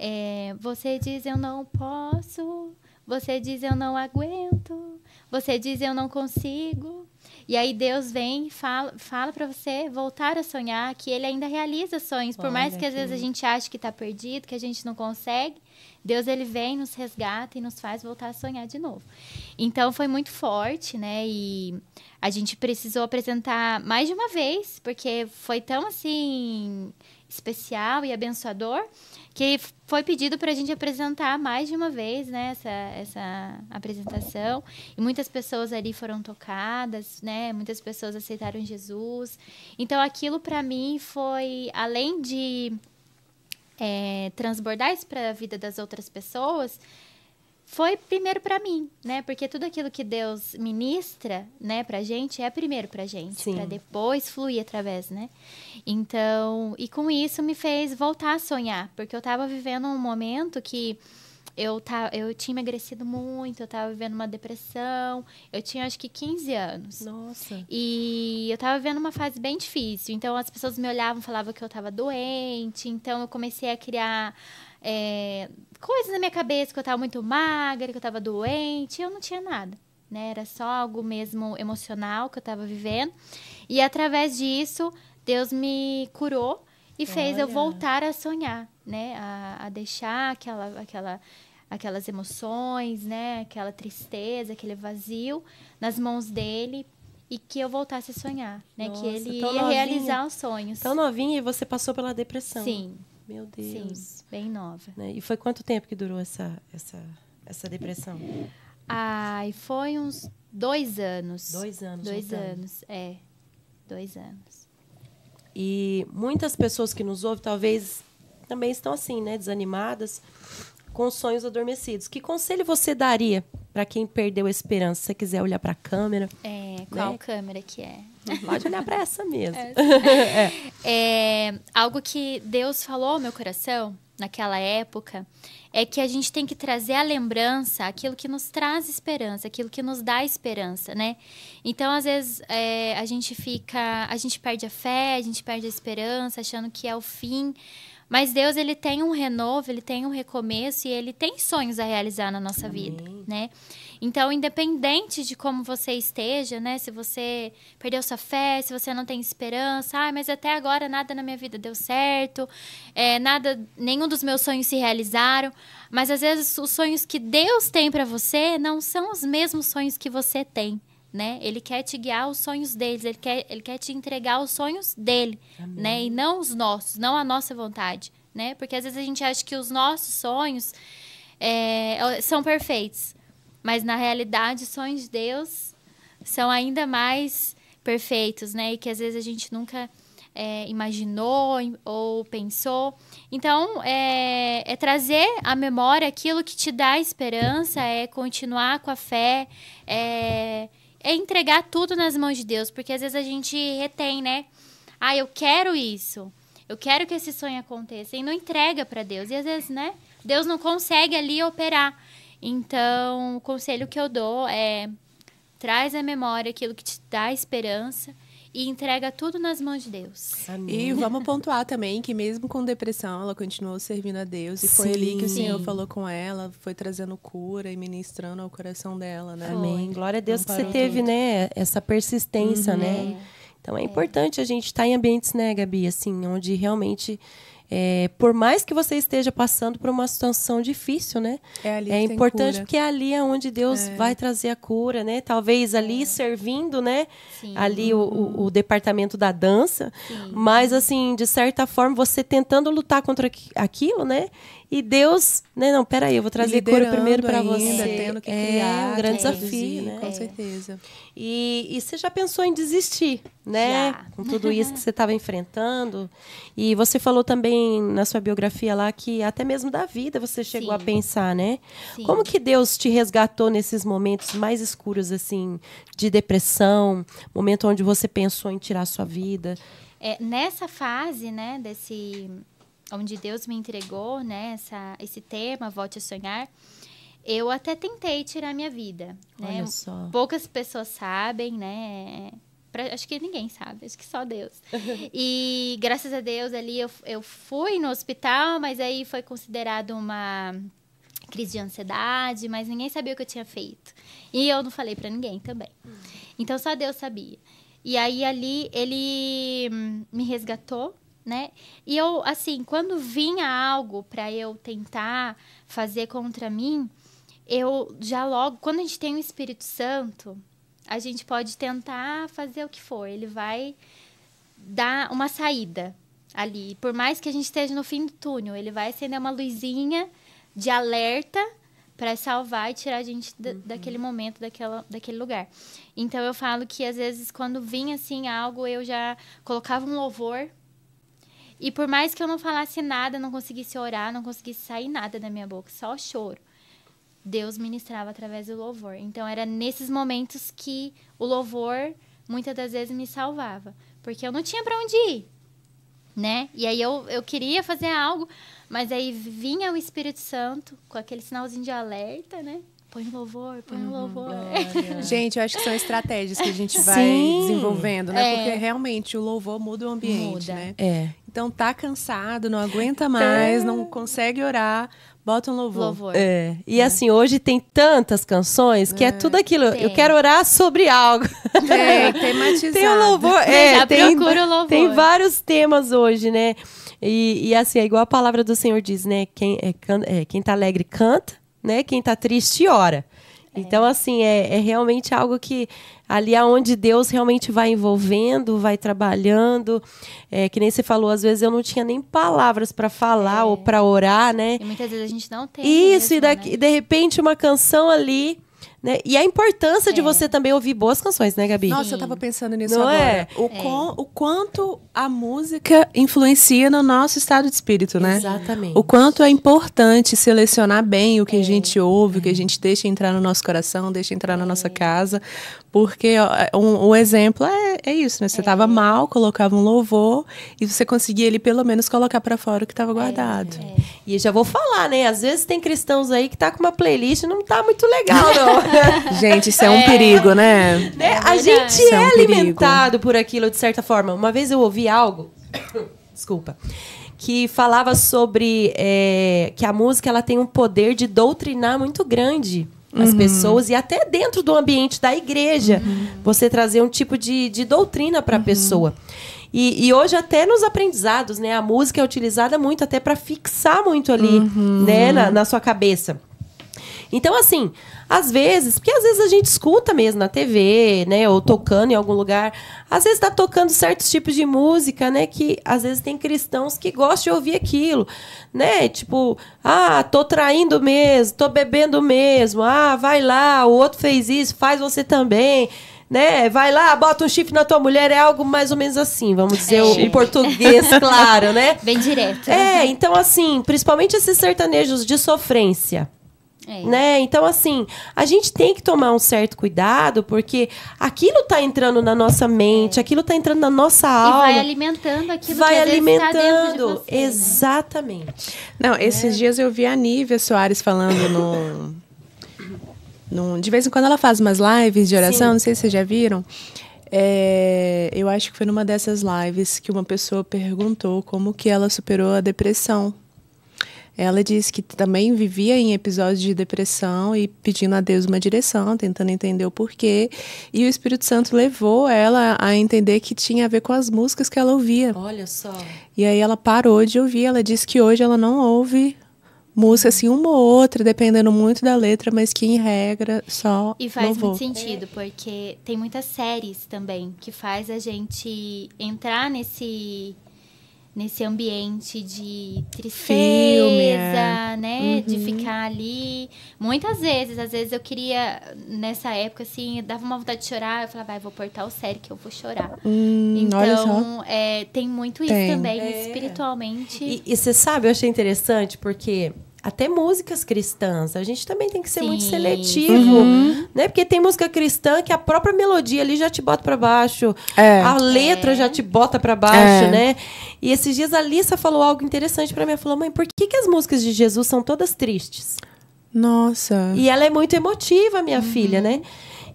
Você diz eu não posso, você diz eu não aguento, você diz eu não consigo. E aí Deus vem e fala para você voltar a sonhar, que Ele ainda realiza sonhos. Por mais que às vezes a gente ache que está perdido, que a gente não consegue, Deus ele vem, nos resgata e nos faz voltar a sonhar de novo. Então foi muito forte, né? E a gente precisou apresentar mais de uma vez, porque foi tão assim especial e abençoador, que foi pedido para a gente apresentar mais de uma vez, né, essa apresentação. E muitas pessoas ali foram tocadas, né, muitas pessoas aceitaram Jesus. Então, aquilo para mim foi, além de transbordar isso para a vida das outras pessoas, foi primeiro para mim, né? Porque tudo aquilo que Deus ministra, né, pra gente, é primeiro pra gente, para depois fluir através, né? Então, e com isso me fez voltar a sonhar, porque eu tava vivendo um momento que eu tinha emagrecido muito, eu tava vivendo uma depressão, eu tinha acho que 15 anos. Nossa. E eu tava vivendo uma fase bem difícil, então as pessoas me olhavam, falavam que eu tava doente, então eu comecei a criar coisas na minha cabeça, que eu tava muito magra, que eu tava doente, e eu não tinha nada, né? Era só algo mesmo emocional que eu tava vivendo. E através disso, Deus me curou e fez eu voltar a sonhar, né? A deixar aquelas emoções, né? Aquela tristeza, aquele vazio nas mãos dele, e que eu voltasse a sonhar, né? Nossa, que ele ia realizar os sonhos. Tão novinha e você passou pela depressão. Sim. Meu Deus. Sim, bem nova. Né? E foi quanto tempo que durou essa depressão? Foi uns 2 anos. 2 anos. 2 anos, 2 anos. E muitas pessoas que nos ouvem, talvez, também estão assim, né? Desanimadas, com sonhos adormecidos. Que conselho você daria para quem perdeu a esperança? Se você quiser olhar para a câmera. Qual câmera que é? Pode olhar para essa mesmo. Algo que Deus falou ao meu coração naquela época é que a gente tem que trazer à lembrança aquilo que nos traz esperança, aquilo que nos dá esperança, né? Então, às vezes, a gente perde a fé, a gente perde a esperança, achando que é o fim. Mas Deus, ele tem um renovo, ele tem um recomeço e ele tem sonhos a realizar na nossa vida, né? Então, independente de como você esteja, né? Se você perdeu sua fé, se você não tem esperança, mas até agora nada na minha vida deu certo, nenhum dos meus sonhos se realizaram. Mas às vezes os sonhos que Deus tem para você não são os mesmos sonhos que você tem, né? Ele quer te guiar aos sonhos deles, ele quer te entregar os sonhos dele, né? E não os nossos, não a nossa vontade, né? Porque às vezes a gente acha que os nossos sonhos são perfeitos, mas na realidade os sonhos de Deus são ainda mais perfeitos, né? E que às vezes a gente nunca imaginou ou pensou. Então, é trazer à memória aquilo que te dá esperança, é continuar com a fé, é entregar tudo nas mãos de Deus, porque às vezes a gente retém, né? Ah, eu quero isso, eu quero que esse sonho aconteça, e não entrega para Deus. E às vezes, né? Deus não consegue ali operar. Então, o conselho que eu dou é: traz à memória aquilo que te dá esperança e entrega tudo nas mãos de Deus. Amém. E vamos pontuar também que mesmo com depressão, ela continuou servindo a Deus. E foi ali que o Senhor falou com ela, foi trazendo cura e ministrando ao coração dela, né? Amém. Glória a Deus que você teve, né, essa persistência, né? Então é importante a gente estar em ambientes, né, Gabi, assim, onde realmente... por mais que você esteja passando por uma situação difícil, né? É importante porque é ali é onde Deus vai trazer a cura, né? Talvez ali servindo, né? Sim. Ali o departamento da dança. Sim. Mas, assim, de certa forma, você tentando lutar contra aquilo, né? E Deus, né? Não, peraí, eu vou trazer cura primeiro para você. Tendo que criar, um grande desafio, né? Com certeza. E você já pensou em desistir, né? Já. Com tudo isso que você estava enfrentando. E você falou também na sua biografia lá que até mesmo da vida você chegou a pensar, né? Sim. Como que Deus te resgatou nesses momentos mais escuros, assim, de depressão, momento onde você pensou em tirar a sua vida? Nessa fase, né, onde Deus me entregou, né, esse tema, Volte a Sonhar, eu até tentei tirar minha vida, né? Olha só. Poucas pessoas sabem, né? Acho que ninguém sabe, acho que só Deus. E graças a Deus ali eu fui no hospital, mas aí foi considerado uma crise de ansiedade, mas ninguém sabia o que eu tinha feito. E eu não falei pra ninguém também. Então só Deus sabia. E aí ali ele me resgatou, né? E eu, assim, quando vinha algo para eu tentar fazer contra mim, eu já logo, quando a gente tem o Espírito Santo, a gente pode tentar fazer o que for. Ele vai dar uma saída ali. Por mais que a gente esteja no fim do túnel, ele vai acender uma luzinha de alerta para salvar e tirar a gente daquele momento, daquele lugar. Então, eu falo que, às vezes, quando vinha, assim, algo, eu já colocava um louvor. E por mais que eu não falasse nada, não conseguisse orar, não conseguisse sair nada da minha boca, só choro, Deus ministrava através do louvor. Então, era nesses momentos que o louvor, muitas das vezes, me salvava. Porque eu não tinha para onde ir, né? E aí, eu queria fazer algo, mas aí vinha o Espírito Santo com aquele sinalzinho de alerta, né? Põe um louvor, põe um louvor. Gente, eu acho que são estratégias que a gente vai desenvolvendo, né? Porque realmente o louvor muda o ambiente, né? Então tá cansado, não aguenta mais, não consegue orar, bota um louvor. E assim, hoje tem tantas canções que é tudo aquilo. Eu quero orar sobre algo. Tematizado. Tem o louvor. Procura o louvor. Tem vários temas hoje, né? E assim, é igual a palavra do Senhor diz, né? Quem tá alegre canta, né? Quem tá triste ora. Então, assim, é realmente algo que ali é onde Deus realmente vai envolvendo, vai trabalhando. Que nem você falou, às vezes eu não tinha nem palavras para falar ou para orar, né? E muitas vezes a gente não tem. Isso, mesmo, e de repente uma canção ali, né? E a importância de você também ouvir boas canções, né, Gabi? Nossa, eu tava pensando nisso agora. O quanto a música influencia no nosso estado de espírito, né? Exatamente. O quanto é importante selecionar bem o que a gente ouve, o que a gente deixa entrar no nosso coração, deixa entrar na nossa casa. Porque o exemplo é isso, né? Você tava mal, colocava um louvor e você conseguia ele pelo menos colocar para fora o que tava guardado. E já vou falar, né? Às vezes tem cristãos aí que tá com uma playlist e não tá muito legal, não. Gente, isso é um perigo, né? A gente é alimentado por aquilo, de certa forma. Uma vez eu ouvi algo, desculpa, que falava sobre que a música ela tem um poder de doutrinar muito grande as pessoas, e até dentro do ambiente da igreja, você trazer um tipo de doutrina para a pessoa. E hoje até nos aprendizados, né? A música é utilizada muito até para fixar muito ali, né? Na sua cabeça. Então, assim, às vezes a gente escuta mesmo na TV, né? Ou tocando em algum lugar. Às vezes tá tocando certos tipos de música, né? Que às vezes tem cristãos que gostam de ouvir aquilo, né? Tipo, tô traindo mesmo, tô bebendo mesmo. Vai lá, o outro fez isso, faz você também. Né? Vai lá, bota um chifre na tua mulher, é algo mais ou menos assim, vamos dizer, o português, claro, né? Bem direto. Então, assim, principalmente esses sertanejos de sofrência. Né? Então, assim, a gente tem que tomar um certo cuidado, porque aquilo tá entrando na nossa mente, aquilo tá entrando na nossa alma. E vai alimentando aquilo que às vezes tá dentro de você, exatamente. Não, esses dias eu vi a Nívia Soares falando de vez em quando ela faz umas lives de oração, não sei se vocês já viram. Eu acho que foi numa dessas lives que uma pessoa perguntou como que ela superou a depressão. Ela disse que também vivia em episódios de depressão e pedindo a Deus uma direção, tentando entender o porquê. E o Espírito Santo levou ela a entender que tinha a ver com as músicas que ela ouvia. Olha só. E aí ela parou de ouvir. Ela disse que hoje ela não ouve música, assim, uma ou outra, dependendo muito da letra, mas que, em regra, só E faz louvor. muito sentido, porque tem muitas séries também que faz a gente entrar nesse ambiente de tristeza, né? De ficar ali. Muitas vezes, às vezes eu queria, nessa época, assim, dava uma vontade de chorar, eu falava, vou portar o sério que eu vou chorar. Olha só. Então, tem muito isso também, espiritualmente. E você sabe, eu achei interessante, porque até músicas cristãs, a gente também tem que ser muito seletivo, né? Porque tem música cristã que a própria melodia ali já te bota pra baixo, a letra já te bota pra baixo, né? E esses dias a Alissa falou algo interessante pra mim, ela falou, mãe, por que as músicas de Jesus são todas tristes? Nossa. E ela é muito emotiva, minha filha, né?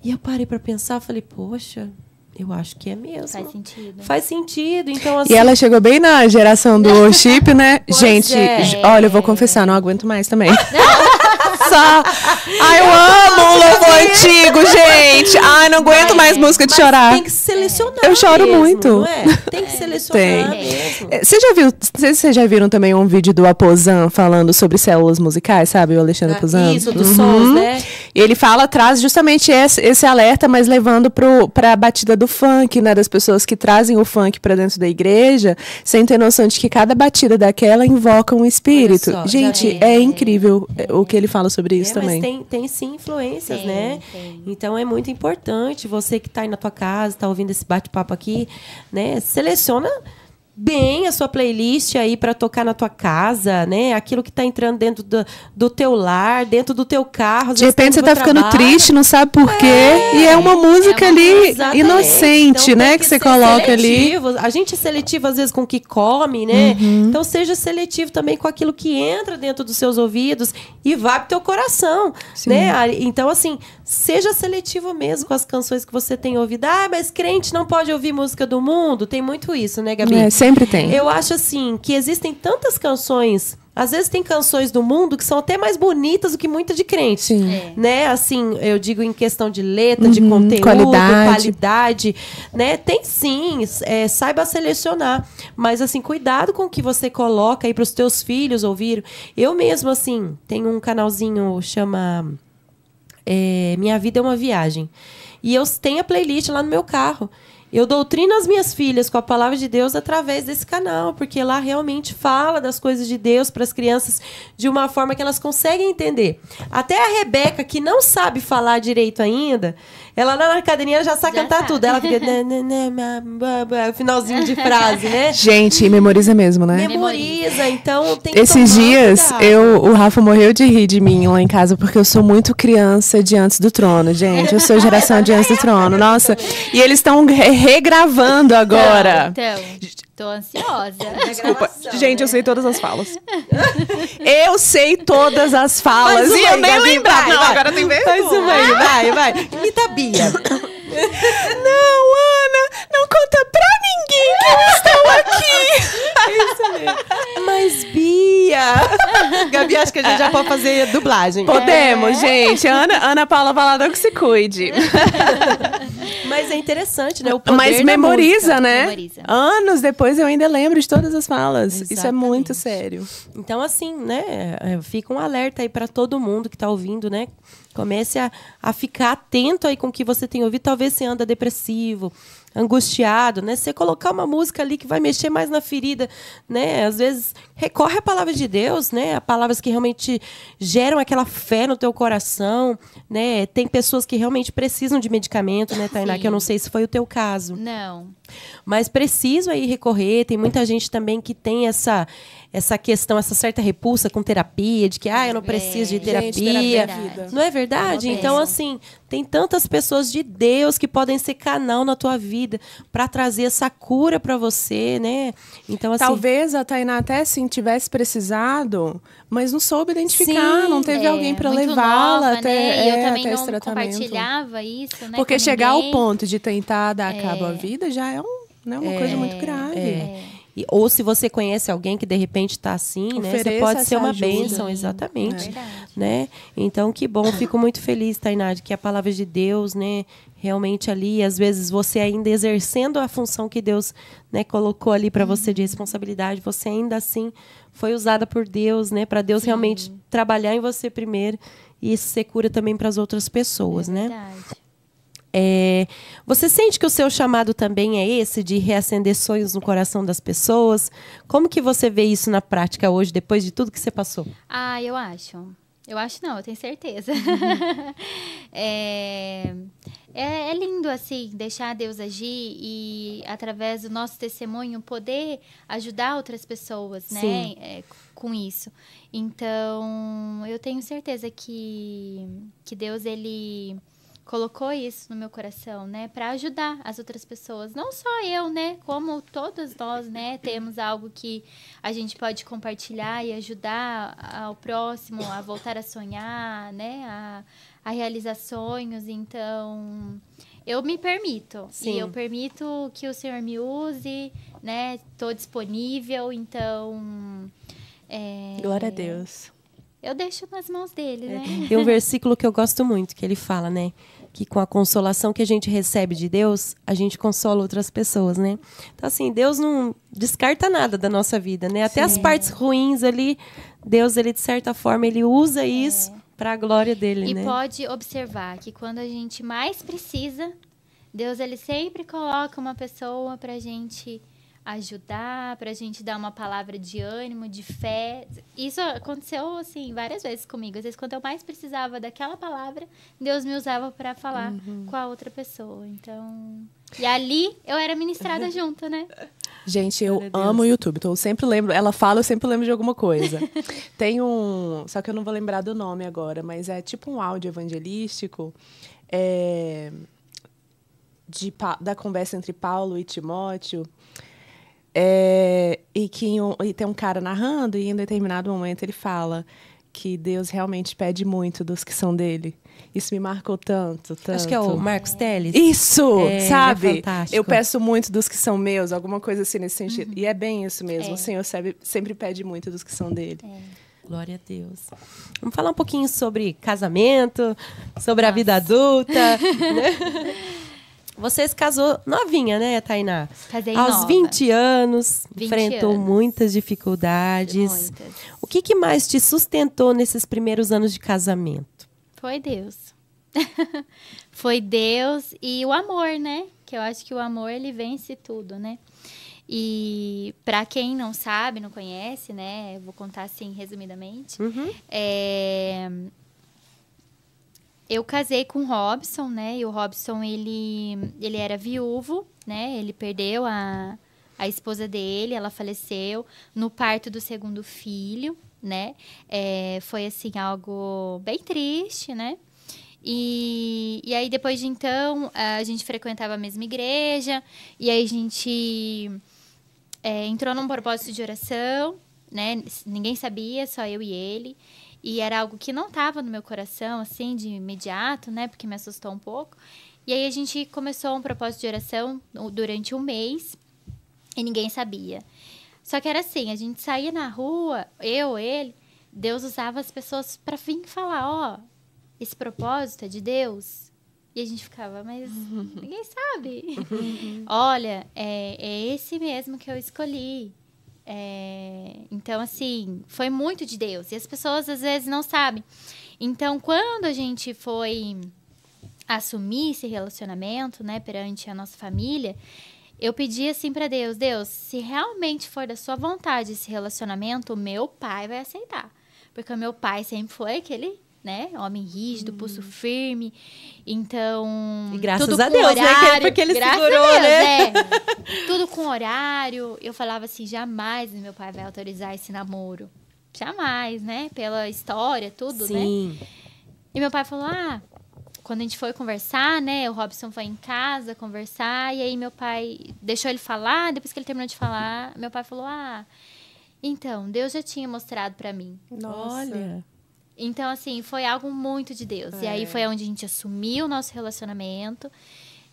E eu parei pra pensar, falei, poxa, eu acho que é mesmo. Faz sentido. Faz sentido, então assim... E ela chegou bem na geração do worship, né? Pois gente, é. olha, eu vou confessar, não aguento mais também. Eu amo o louvor antigo, gente. Não aguento mais música de chorar. Tem que selecionar. Eu choro mesmo, muito. Não é? Tem que selecionar mesmo. Vocês já viram também um vídeo do Aposan falando sobre células musicais, sabe? O Alexandre Aposan. Isso, dos sons, né? E ele traz justamente esse alerta, mas levando pra batida do funk, né? Das pessoas que trazem o funk pra dentro da igreja, sem ter noção de que cada batida daquela invoca um espírito. Olha só, gente, é incrível o que ele fala sobre isso também. Mas tem sim influências, Tem, né? tem. Então é muito importante, você que está aí na tua casa, está ouvindo esse bate-papo aqui, né? Seleciona bem a sua playlist aí para tocar na tua casa, né? Aquilo que tá entrando dentro do teu lar, dentro do teu carro. De repente você tá ficando triste, não sabe por quê. E é uma música ali exatamente. inocente, Então, né? tem Que você ser coloca seletivo. ali. A gente é seletivo às vezes com o que come, né? Então seja seletivo também com aquilo que entra dentro dos seus ouvidos e vai pro teu coração, né? Então assim, seja seletivo mesmo com as canções que você tem ouvido. Mas crente não pode ouvir música do mundo. Tem muito isso, né, Gabi? Sempre tem. Eu acho assim que existem tantas canções. Às vezes tem canções do mundo que são até mais bonitas do que muita de crente. Sim. Né? Assim, eu digo em questão de letra, de conteúdo, qualidade, né? Tem sim, saiba selecionar. Mas assim, cuidado com o que você coloca aí para os teus filhos ouvirem. Eu mesmo, assim, tenho um canalzinho, chama Minha Vida é uma Viagem. E eu tenho a playlist lá no meu carro. Eu doutrino as minhas filhas com a palavra de Deus através desse canal, porque lá realmente fala das coisas de Deus para as crianças de uma forma que elas conseguem entender. Até a Rebeca, que não sabe falar direito ainda, ela lá na academia já sabe cantar tudo. Ela fica... finalzinho de frase, né? Gente, memoriza mesmo, né? Memoriza, então tem que Esses tomar dias, cuidado. o Rafa morreu de rir de mim lá em casa, porque eu sou muito criança diante do trono, gente. Eu sou geração diante do trono, nossa. E eles estão regravando agora. Então, tô ansiosa. Desculpa. Gente, eu sei todas as falas. Eu sei todas as falas. Faz uma E eu aí, nem Gabi, lembrava. Não, vai. agora tem vergonha. Faz uma aí, vai. Imita a Bia. Não, Ana, não conta pra ninguém que eu estou aqui. Isso mesmo. Mas, Bia... Gabi que acho que a gente já pode fazer dublagem. Podemos, gente. Ana Paula Valadão que se cuide. Mas é interessante, né? O poder Mas da memoriza, música. né? Memoriza. Anos depois eu ainda lembro de todas as falas. Isso é Exatamente. muito sério. Então, assim, né? Fica um alerta aí para todo mundo que tá ouvindo, né? Comece a ficar atento aí com o que você tem ouvido. Talvez você anda depressivo, angustiado, né? Você colocar uma música ali que vai mexer mais na ferida, né? Às vezes recorre à palavra de Deus, né? A palavras que realmente geram aquela fé no teu coração, né? Tem pessoas que realmente precisam de medicamento, né, Tainá? Sim. Que eu não sei se foi o teu caso. Não. Mas preciso aí recorrer. Tem muita gente também que tem essa questão, essa certa repulsa com terapia, de que eu não preciso de terapia. Gente, terapia é vida. Não é verdade? Então, assim, tem tantas pessoas de Deus que podem ser canal na tua vida para trazer essa cura para você, né? Então, assim, Talvez a Tainá até assim tivesse precisado, mas não soube identificar, Sim, não teve alguém para muito levá-la nova, até, né? E eu também até esse não tratamento. compartilhava isso, né? Porque com chegar ao ninguém. ponto de tentar dar cabo à vida já é uma coisa muito grave. ou se você conhece alguém que de repente está assim, né? Você Ofereça pode essa ser uma ajuda. bênção, Sim, exatamente. Verdade. Né? Então, que bom. Fico muito feliz, Tainá, de que a palavra de Deus, né, realmente ali, às vezes você ainda exercendo a função que Deus, né, colocou ali para você de responsabilidade, você ainda assim foi usada por Deus, né, para Deus realmente trabalhar em você primeiro e isso ser cura também para as outras pessoas, né? Verdade. Você sente que o seu chamado também é esse, de reacender sonhos no coração das pessoas? Como que você vê isso na prática hoje, depois de tudo que você passou? Eu acho. Eu acho não, eu tenho certeza. É lindo, assim, deixar Deus agir e, através do nosso testemunho, poder ajudar outras pessoas, né? Sim. Com isso. Então, eu tenho certeza que Deus, ele colocou isso no meu coração, né, para ajudar as outras pessoas, não só eu, né, como todos nós, né, temos algo que a gente pode compartilhar e ajudar ao próximo a voltar a sonhar, né, a realizar sonhos. Então, eu me permito. Sim. E eu permito que o Senhor me use, né, tô disponível, então Glória a Deus. eu deixo nas mãos dele, né? Tem um versículo que eu gosto muito, que ele fala, né? Que com a consolação que a gente recebe de Deus, a gente consola outras pessoas, né? Então, assim, Deus não descarta nada da nossa vida, né? Até as partes ruins ali, Deus, ele, de certa forma, ele usa isso para a glória dele, E né? pode observar que quando a gente mais precisa, Deus, ele sempre coloca uma pessoa pra gente ajudar, pra gente dar uma palavra de ânimo, de fé. Isso aconteceu, assim, várias vezes comigo. Às vezes, quando eu mais precisava daquela palavra, Deus me usava pra falar com a outra pessoa. Então... E ali, eu era ministrada junto, né? Gente, eu amo o YouTube, então eu sempre lembro, ela fala, eu sempre lembro de alguma coisa. Tem só que eu não vou lembrar do nome agora, mas é tipo um áudio evangelístico da conversa entre Paulo e Timóteo. E tem um cara narrando e em determinado momento ele fala que Deus realmente pede muito dos que são dele. Isso me marcou tanto. Acho que é o Marcos Telles. Isso, Ele é sabe? fantástico. Eu peço muito dos que são meus, alguma coisa assim nesse sentido. E é bem isso mesmo. O Senhor sempre pede muito dos que são dele. Glória a Deus. Vamos falar um pouquinho sobre casamento, sobre a vida adulta, né? Você se casou novinha, né, Tainá? Casei Aos nova. 20 anos, 20 enfrentou anos. muitas dificuldades. Muitas. O que mais te sustentou nesses primeiros anos de casamento? Foi Deus. Foi Deus e o amor, né? Que eu acho que o amor, ele vence tudo, né? E para quem não sabe, não conhece, né? Eu vou contar assim, resumidamente. Eu casei com o Robson, né? E o Robson, ele era viúvo, né? Ele perdeu a esposa dele, ela faleceu no parto do segundo filho, né? Foi, assim, algo bem triste, né? E aí, depois de então, a gente frequentava a mesma igreja. E aí, a gente entrou num propósito de oração, né? Ninguém sabia, só eu e ele. E era algo que não estava no meu coração, assim, de imediato, né? Porque me assustou um pouco. E aí, a gente começou um propósito de oração durante um mês. E ninguém sabia. Só que era assim, a gente saía na rua, eu, ele, Deus usava as pessoas para vir falar, ó, esse propósito é de Deus. E a gente ficava, mas ninguém sabe. Olha, é esse mesmo que eu escolhi. Então, assim, foi muito de Deus. E as pessoas, às vezes, não sabem. Então, quando a gente foi assumir esse relacionamento, né, perante a nossa família, eu pedi assim para Deus, se realmente for da sua vontade esse relacionamento, o meu pai vai aceitar. Porque o meu pai sempre foi aquele, né, homem rígido, pulso firme. Então, E graças tudo a com Deus, horário, né? Porque ele graças segurou, a Deus, né? Tudo com horário. Eu falava assim, jamais meu pai vai autorizar esse namoro. Jamais, né? Pela história, tudo, né? Sim. E meu pai falou, quando a gente foi conversar, né? O Robson foi em casa conversar. E aí meu pai deixou ele falar. Depois que ele terminou de falar, meu pai falou, então, Deus já tinha mostrado pra mim. Olha. Então, assim, foi algo muito de Deus. E aí foi onde a gente assumiu o nosso relacionamento.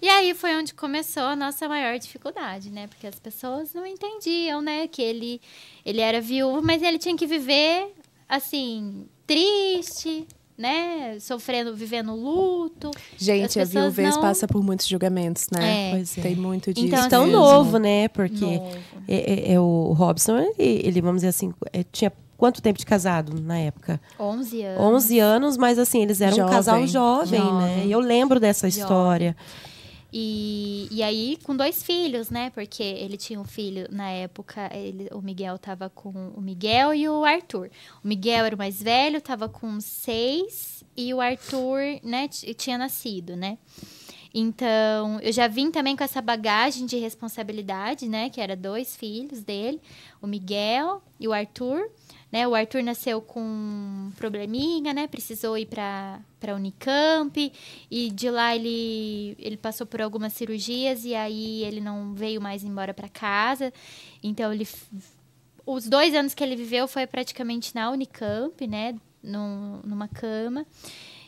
E aí foi onde começou a nossa maior dificuldade, né? Porque as pessoas não entendiam, né? Que ele era viúvo, mas ele tinha que viver, assim, triste, né? Sofrendo, vivendo luto. Gente, a As pessoas viuvez não- passa por muitos julgamentos, né? Pois é. Tem muito disso. Então, Tão assim, novo, né? Porque Novo. o Robson, ele, vamos dizer assim, tinha quanto tempo de casado na época? 11 anos. 11 anos, mas assim, eles eram um Jovem. casal jovem, né? E eu lembro dessa história. E aí, com 2 filhos, né? Porque ele tinha um filho, na época, o Miguel tava com o Miguel e o Arthur. O Miguel era o mais velho, tava com 6, e o Arthur, né, tinha nascido, né? Então, eu já vim também com essa bagagem de responsabilidade, né? Que era 2 filhos dele, o Miguel e o Arthur. Né, o Arthur nasceu com um probleminha, né? Precisou ir para Unicamp. E de lá ele passou por algumas cirurgias e aí ele não veio mais embora para casa. Então, os 2 anos que ele viveu foi praticamente na Unicamp, né? Numa cama.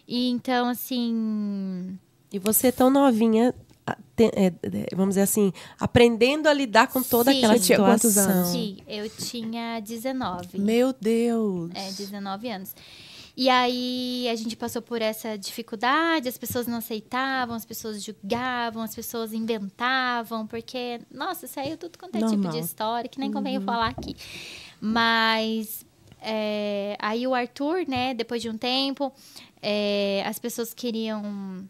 E então, assim... E você tão novinha, vamos dizer assim, aprendendo a lidar com toda Sim. aquela Você tinha quantos situação. anos? Sim, eu tinha 19. Meu Deus. 19 anos. E aí a gente passou por essa dificuldade, as pessoas não aceitavam, as pessoas julgavam, as pessoas inventavam, porque, nossa, saiu tudo quanto é tipo Normal. de história, que nem convém eu falar aqui. Mas aí o Arthur, né, depois de um tempo, as pessoas queriam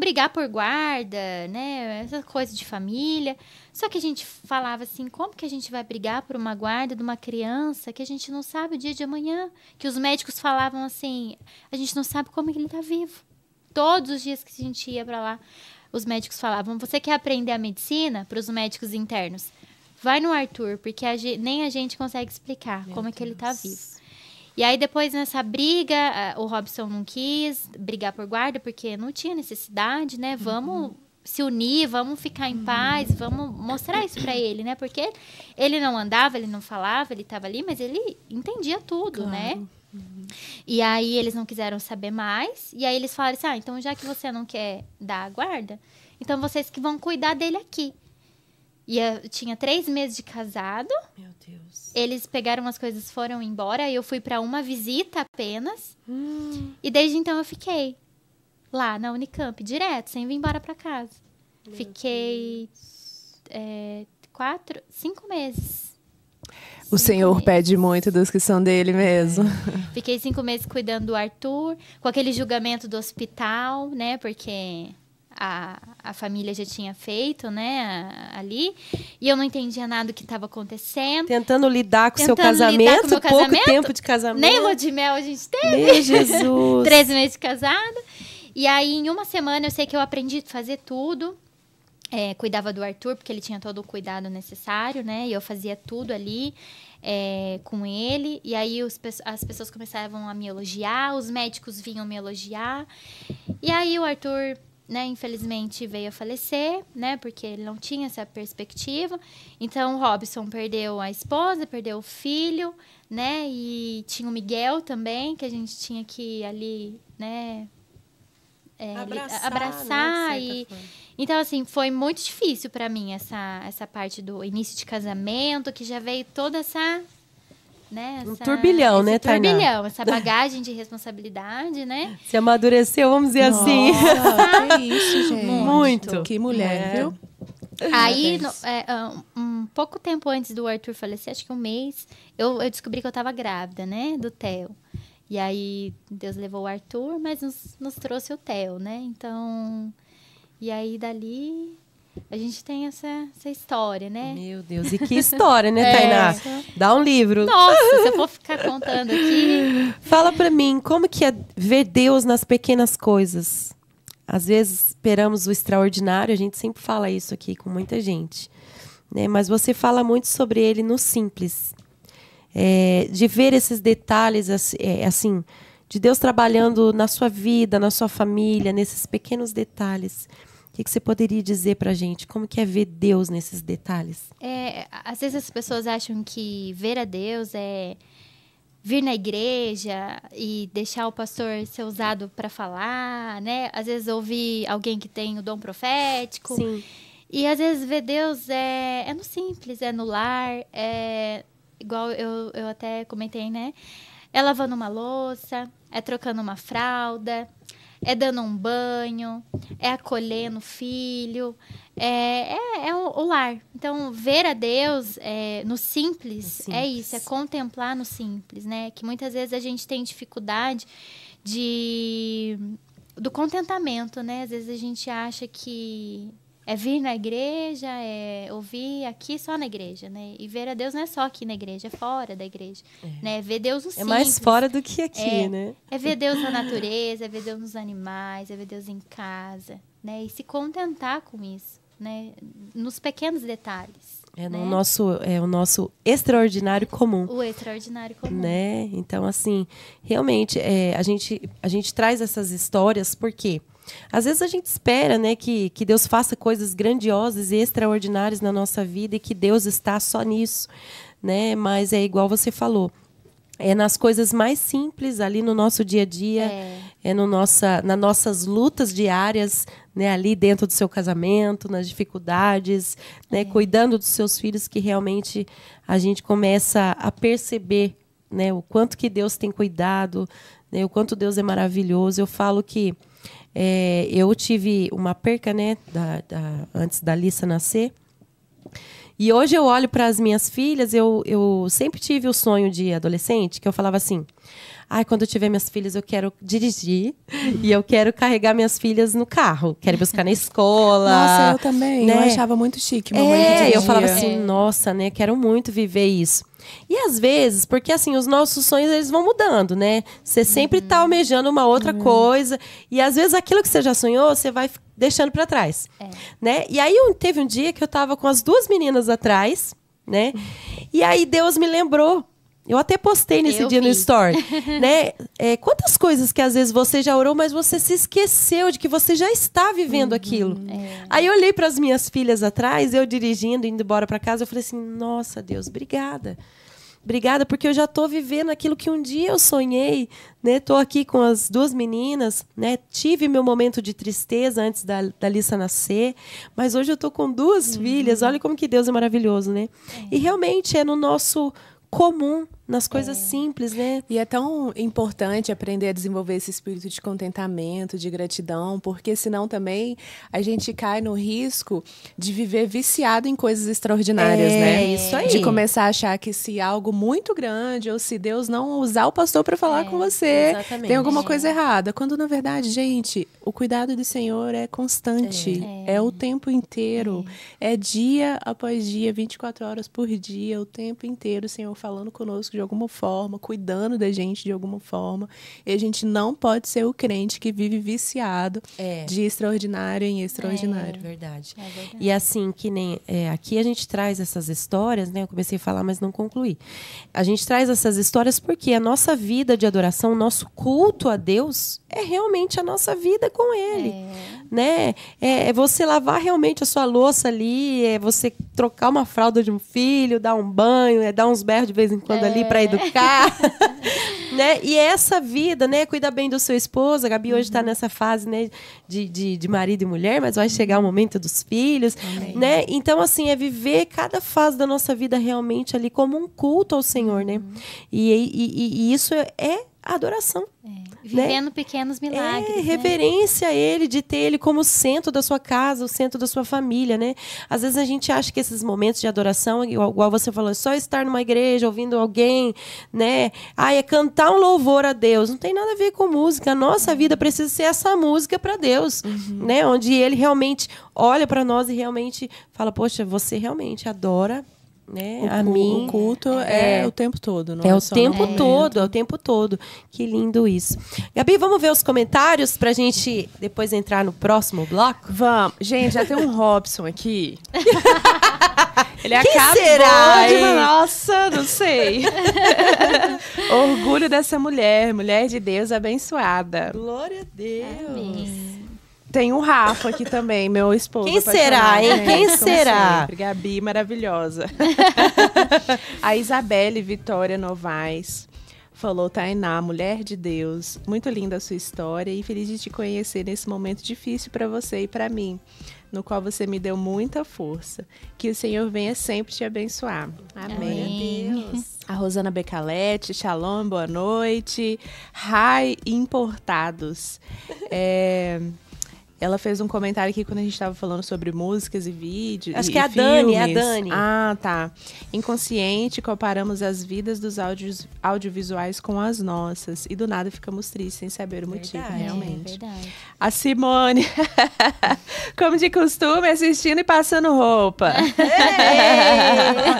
brigar por guarda, né? Essa coisa de família. Só que a gente falava assim, como que a gente vai brigar por uma guarda de uma criança que a gente não sabe o dia de amanhã? Que os médicos falavam assim, a gente não sabe como que ele tá vivo. Todos os dias que a gente ia para lá, os médicos falavam, você quer aprender a medicina? Para os médicos internos. Vai no Arthur, porque nem a gente consegue explicar como é que ele tá vivo. E aí, depois, nessa briga, o Robson não quis brigar por guarda, porque não tinha necessidade, né? Vamos se unir, vamos ficar em paz, vamos mostrar isso pra ele, né? Porque ele não andava, ele não falava, ele tava ali, mas ele entendia tudo, né? E aí, eles não quiseram saber mais. E aí, eles falaram assim, então, já que você não quer dar a guarda, então vocês que vão cuidar dele aqui. E eu tinha 3 meses de casado. Meu Deus. Eles pegaram as coisas, foram embora. Eu fui para uma visita apenas. E desde então eu fiquei lá na Unicamp, direto, sem vir embora para casa. Fiquei 5 meses. O 5 Senhor meses. pede muito dos que são dele mesmo. Fiquei 5 meses cuidando do Arthur, com aquele julgamento do hospital, né? Porque a família já tinha feito, né? Ali. E eu não entendia nada do que estava acontecendo. Tentando lidar com o seu Tentando lidar casamento, com o meu pouco casamento. tempo de casamento. Nem lua de mel a gente teve. Meu Jesus. 3 meses de casada. E aí, em uma semana, eu sei que eu aprendi a fazer tudo. Cuidava do Arthur, porque ele tinha todo o cuidado necessário, né? E eu fazia tudo ali com ele. E aí, as pessoas começavam a me elogiar, os médicos vinham me elogiar. E aí, o Arthur, né, infelizmente, veio a falecer, né? Porque ele não tinha essa perspectiva. Então, o Robson perdeu a esposa, perdeu o filho, né? E tinha o Miguel também, que a gente tinha que ali, né? Abraçar né, de e... certa forma. Então, assim, foi muito difícil pra mim essa parte do início de casamento, que já veio toda né? Um turbilhão, né, Tainá? Turbilhão, essa bagagem de responsabilidade, né? Se amadureceu, vamos dizer assim. Nossa, que isso, gente. Muito. Que mulher, viu? Aí, um pouco tempo antes do Arthur falecer, acho que um mês, eu descobri que eu tava grávida, né? Do Theo. E aí, Deus levou o Arthur, mas nos trouxe o Theo, né? Então, e aí dali, a gente tem essa história, né? Meu Deus, e que história, né, Tainá? Dá um livro. Nossa, se eu for ficar contando aqui... Fala pra mim, como que é ver Deus nas pequenas coisas? Às vezes esperamos o extraordinário, a gente sempre fala isso aqui com muita gente, né? Mas você fala muito sobre ele no simples. De ver esses detalhes, assim, de Deus trabalhando na sua vida, na sua família, nesses pequenos detalhes. O que você poderia dizer pra gente? Como que é ver Deus nesses detalhes? Às vezes as pessoas acham que ver a Deus é vir na igreja e deixar o pastor ser usado para falar, né? Às vezes ouvir alguém que tem o dom profético. Sim. E às vezes ver Deus é no simples, é no lar, igual eu até comentei, né? É lavando uma louça, é trocando uma fralda, é dando um banho, é acolhendo o filho, é o lar. Então, ver a Deus no simples, é isso, é contemplar no simples, né? Que muitas vezes a gente tem dificuldade do contentamento, né? Às vezes a gente acha que é vir na igreja, é ouvir aqui só na igreja, né? E ver a Deus não é só aqui na igreja, é fora da igreja, né? Ver Deus no simples. É mais fora do que aqui, né? É ver Deus na natureza, é ver Deus nos animais, é ver Deus em casa, né? E se contentar com isso, né? Nos pequenos detalhes. No o nosso extraordinário comum. O extraordinário comum. Né? Então, assim, realmente, a gente traz essas histórias porque às vezes a gente espera, né, que Deus faça coisas grandiosas e extraordinárias na nossa vida e que Deus está só nisso, né? Mas é igual você falou, é nas coisas mais simples ali no nosso dia a dia, nas nossas lutas diárias, né, ali dentro do seu casamento, nas dificuldades, né, cuidando dos seus filhos, que realmente a gente começa a perceber, né, o quanto que Deus tem cuidado, né, o quanto Deus é maravilhoso. Eu falo que eu tive uma perca, né, antes da Alissa nascer. E hoje eu olho para as minhas filhas, eu sempre tive o sonho de adolescente, que eu falava assim, quando eu tiver minhas filhas eu quero dirigir e eu quero carregar minhas filhas no carro, quero buscar na escola. Nossa, eu também, né? Eu achava muito chique. Eu falava assim, nossa, né, quero muito viver isso. E às vezes, porque assim, os nossos sonhos eles vão mudando, né? Você sempre tá almejando uma outra coisa. E às vezes aquilo que você já sonhou, você vai deixando para trás. Né? E aí teve um dia que eu tava com as duas meninas atrás, né? E aí Deus me lembrou. Eu até postei nesse dia no Story, né? Quantas coisas que às vezes você já orou, mas você se esqueceu de que você já está vivendo aquilo. Aí eu olhei para as minhas filhas atrás, eu dirigindo, indo embora para casa, eu falei assim, nossa, Deus, obrigada. Obrigada, porque eu já estou vivendo aquilo que um dia eu sonhei, né? Estou aqui com as duas meninas, né? Tive meu momento de tristeza antes da Alissa nascer, mas hoje eu estou com duas filhas. Olha como que Deus é maravilhoso, né? E realmente é no nosso comum, nas coisas simples, né? E é tão importante aprender a desenvolver esse espírito de contentamento, de gratidão, porque senão também a gente cai no risco de viver viciado em coisas extraordinárias, né? É isso aí. De começar a achar que se algo muito grande ou se Deus não usar o pastor para falar com você, tem alguma coisa errada. Quando na verdade, gente, o cuidado do Senhor é constante, é o tempo inteiro, é dia após dia, 24 horas por dia, o tempo inteiro o Senhor falando conosco de alguma forma, cuidando da gente de alguma forma. E a gente não pode ser o crente que vive viciado de extraordinário em extraordinário. Verdade. E assim, que nem aqui a gente traz essas histórias, né? Eu comecei a falar, mas não concluí. A gente traz essas histórias porque a nossa vida de adoração, o nosso culto a Deus é realmente a nossa vida com Ele. Né? É você lavar realmente a sua louça ali, é você trocar uma fralda de um filho, dar um banho, dar uns berros de vez em quando ali para educar. né? E essa vida, né? Cuida bem do seu esposo. A Gabi hoje tá nessa fase, né? De marido e mulher, mas vai chegar o momento dos filhos, né? Então, assim, é viver cada fase da nossa vida realmente ali como um culto ao Senhor, né? E isso é adoração. Vivendo pequenos milagres. né? Reverência a Ele, de ter Ele como centro da sua casa, o centro da sua família, né? Às vezes a gente acha que esses momentos de adoração, igual você falou, é só estar numa igreja, ouvindo alguém, né? É cantar um louvor a Deus. Não tem nada a ver com música. A nossa vida precisa ser essa música para Deus, né? Onde Ele realmente olha para nós e realmente fala, poxa, você realmente adora, né? A mim. O culto é o tempo todo, não É o só tempo no todo, é o tempo todo. Que lindo isso. Gabi, vamos ver os comentários pra gente depois entrar no próximo bloco? Vamos. Gente, já tem um Robson aqui. Ele Quem acabou será, de... hein? Nossa, não sei. Orgulho dessa mulher de Deus abençoada. Glória a Deus. Tem o Rafa aqui também, meu esposo. Quem será, hein? Quem como será? sempre. Gabi, maravilhosa. A Isabelle Vitória Novaes falou: Tainá, mulher de Deus, muito linda a sua história e feliz de te conhecer nesse momento difícil para você e para mim, no qual você me deu muita força. Que o Senhor venha sempre te abençoar. Amém. A Rosana Becalete, shalom, boa noite. Rai Importados. Ela fez um comentário aqui quando a gente estava falando sobre músicas e vídeos. Acho que é a Dani, é a filmes. Dani. Ah, tá. Inconsciente, comparamos as vidas dos audiovisuais com as nossas. E do nada ficamos tristes sem saber o motivo, Verdade. realmente. Verdade. A Simone, como de costume, assistindo e passando roupa.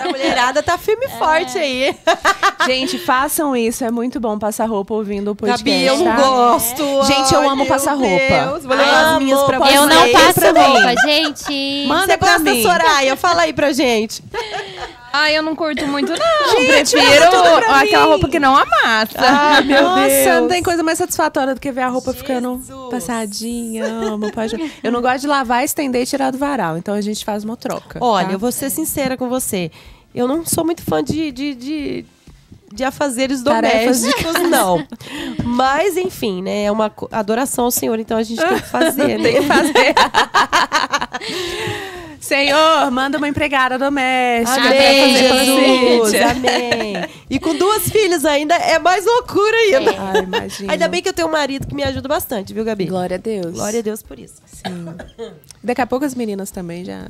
A mulherada tá firme e forte aí. Gente, façam isso. É muito bom passar roupa ouvindo o podcast. Gabi, eu não tá? gosto. Gente, eu amo Ai, passar meu roupa. Deus, vou levar as minhas pra Pode Eu vocês. não ser passo pra mim. roupa, gente. Manda Você pra gosta, mim. Soraya? Fala aí pra gente. Ai, eu não curto muito, não. Gente, Prefiro manda tudo pra aquela mim. roupa que não amassa. Ah, meu Nossa, Deus. não tem coisa mais satisfatória do que ver a roupa ficando passadinha. Amo, pode... Eu não gosto de lavar, estender e tirar do varal. Então a gente faz uma troca. Olha, tá? eu vou ser sincera com você. Eu não sou muito fã de afazeres Tarefas de domésticos, não. Mas, enfim, né? É uma adoração ao Senhor, então a gente tem que fazer, né? Tem que fazer. Senhor, manda uma empregada doméstica pra Amém, fazer Jesus, paciente. amém. E com 2 filhas ainda é mais loucura ainda. Ai, imagina. Ainda bem que eu tenho um marido que me ajuda bastante, viu, Gabi? Glória a Deus. Glória a Deus por isso. Sim. Daqui a pouco as meninas também já...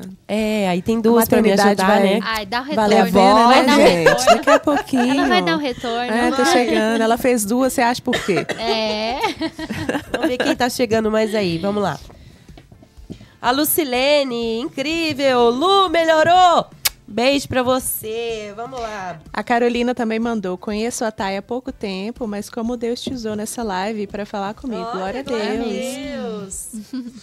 Aí tem 2 pra me maternidade ajudar, vai- né? Ai, dá o retorno. Vale a pena, vai dar né, o gente? retorno. Daqui a pouquinho. Ela vai dar o retorno. É, tá chegando. Ela fez 2, você acha por quê? Vamos ver quem tá chegando mais aí. Vamos lá. A Lucilene, incrível. Lu, melhorou. Beijo pra você. Vamos lá. A Carolina também mandou: conheço a Thay há pouco tempo, mas como Deus te usou nessa live para falar comigo. Glória a Deus.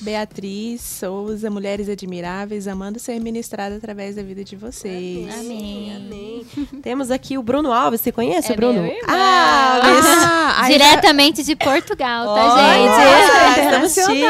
Beatriz Souza, mulheres admiráveis, amando ser ministrada através da vida de vocês. Amém. Amém. Temos aqui o Bruno Alves. Você conhece É o Bruno? meu irmão. Ah, Diretamente de Portugal, tá, Olha, gente? estamos chiques.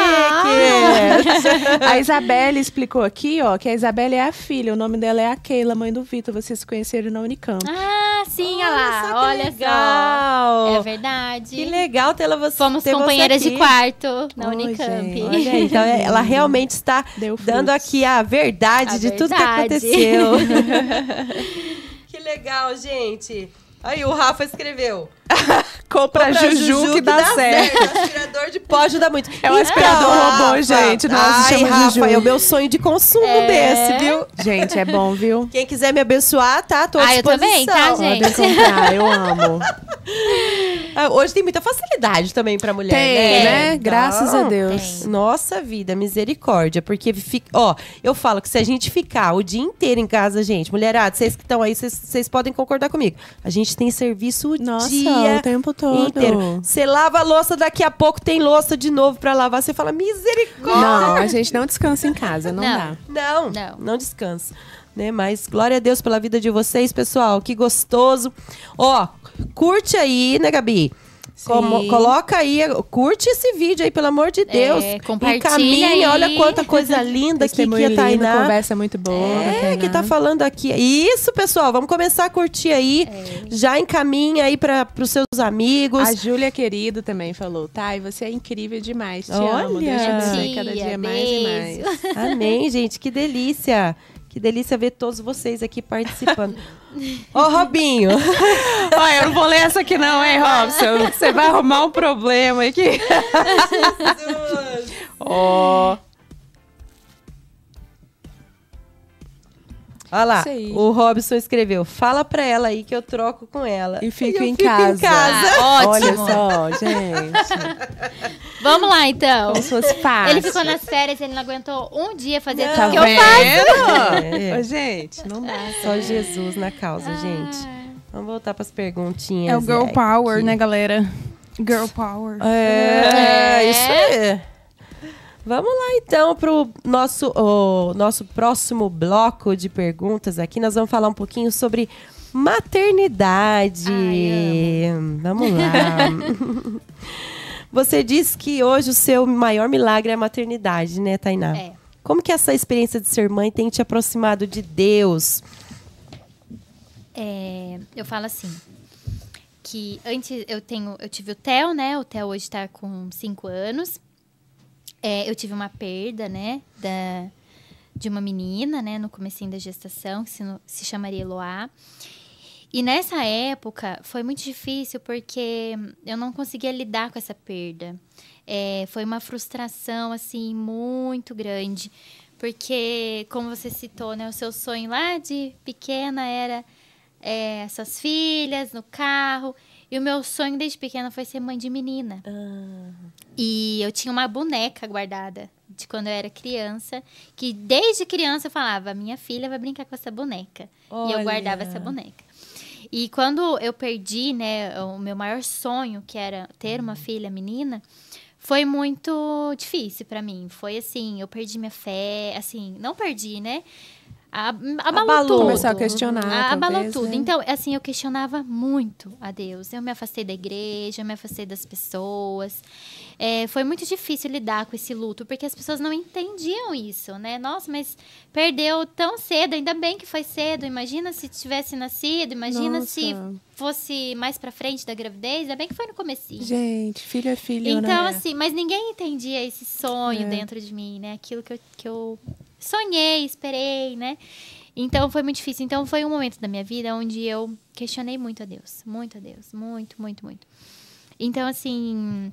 A Isabelle explicou aqui, ó, que a Isabelle é a filha, o nome dela é a Keila, mãe do Vitor. Vocês se conheceram na Unicamp. Ah, sim, olha Olha lá. só que Olha legal. só. É verdade. Que legal ter você. Fomos ter você companheiras de aqui. quarto na Oi, Unicamp. gente. Olha aí, então ela realmente está Deu dando frutos. aqui a verdade A de tudo que verdade. aconteceu. Que legal, gente. Aí o Rafa escreveu. Compra Juju que dá certo. Aspirador de pó ajuda muito. É um aspirador robô, Rafa. gente. Nossa, Ai, chama Rafa, Juju. é o meu sonho de consumo desse, viu? Gente, é bom, viu? Quem quiser me abençoar, tá? Tô à Ah, eu também, tá, disposição. gente? Podem comprar, eu amo. Hoje tem muita facilidade também pra mulher, Tem, né? né? Graças a Então, Deus. tem. Nossa vida, misericórdia. Porque, eu falo que se a gente ficar o dia inteiro em casa, gente, mulherada, vocês que estão aí, vocês podem concordar comigo. A gente tem serviço o Nossa, dia o tempo todo. inteiro. Você lava a louça, daqui a pouco tem louça de novo pra lavar. Você fala, misericórdia. Não, a gente não descansa em casa, não, dá. Não descansa. Né? Mas glória a Deus pela vida de vocês, pessoal. Que gostoso. Ó, curte aí, né, Gabi? Coloca aí, curte esse vídeo aí, pelo amor de Deus. compartilha Encaminha, aí. olha quanta coisa linda aqui que Testemunho a lindo, Tainá... conversa muito boa. que tá falando aqui. Isso, pessoal, vamos começar a curtir aí. Já encaminha aí para os seus amigos. A Júlia Querido também falou, Thay, você é incrível demais, te amo. Olha! Deus te abençoe Tia, cada dia mais e mais. beijo. Amém, gente, que delícia. Que delícia ver todos vocês aqui participando. Ô, Robinho. Olha, eu não vou ler essa aqui não, hein, Robson? Você vai arrumar um problema aqui. Ó. Olha lá, Isso aí. o Robson escreveu, fala pra ela aí que eu troco com ela. E fico eu em fico casa. Ah, Olha ótimo. só, gente. Vamos lá, então. Como se fosse fácil. Ele ficou nas férias, ele não aguentou um dia fazer Não. tudo que eu faço. É. Ô, gente, não dá. Só Jesus na causa, gente. Vamos voltar pras perguntinhas. É o Girl Power, aqui. né, galera? Girl Power. Isso aí. Vamos lá, então, pro nosso próximo bloco de perguntas aqui. Nós vamos falar um pouquinho sobre maternidade. Vamos lá. Você disse que hoje o seu maior milagre é a maternidade, né, Tainá? É. Como que essa experiência de ser mãe tem te aproximado de Deus? Eu falo assim, que antes eu tive o Theo, né? O Theo hoje tá com 5 anos. Eu tive uma perda, né? De uma menina, né? No comecinho da gestação, que se chamaria Eloá. E nessa época foi muito difícil porque eu não conseguia lidar com essa perda. Foi uma frustração, assim, muito grande. Porque, como você citou, né? O seu sonho lá de pequena era essas filhas no carro. E o meu sonho desde pequena foi ser mãe de menina. E eu tinha uma boneca guardada de quando eu era criança. Que desde criança eu falava, minha filha vai brincar com essa boneca. E eu Olha. guardava essa boneca. E quando eu perdi, né, o meu maior sonho, que era ter uma filha menina, foi muito difícil pra mim. Foi assim, eu perdi minha fé, assim, não perdi, né? Abalou tudo. Começou a questionar, Abalou talvez, tudo. né? Então, assim, eu questionava muito a Deus. Eu me afastei da igreja, eu me afastei das pessoas. Foi muito difícil lidar com esse luto, porque as pessoas não entendiam isso, né? Nossa, mas perdeu tão cedo, ainda bem que foi cedo. Imagina se tivesse nascido, imagina Nossa. se fosse mais pra frente da gravidez, ainda bem que foi no comecinho. Gente, filho é filho, Então, né? assim, mas ninguém entendia esse sonho dentro de mim, né? Aquilo que eu sonhei, esperei, né? Então, foi muito difícil. Então, foi um momento da minha vida onde eu questionei muito a Deus. Muito a Deus. Muito, muito, muito. Então, assim,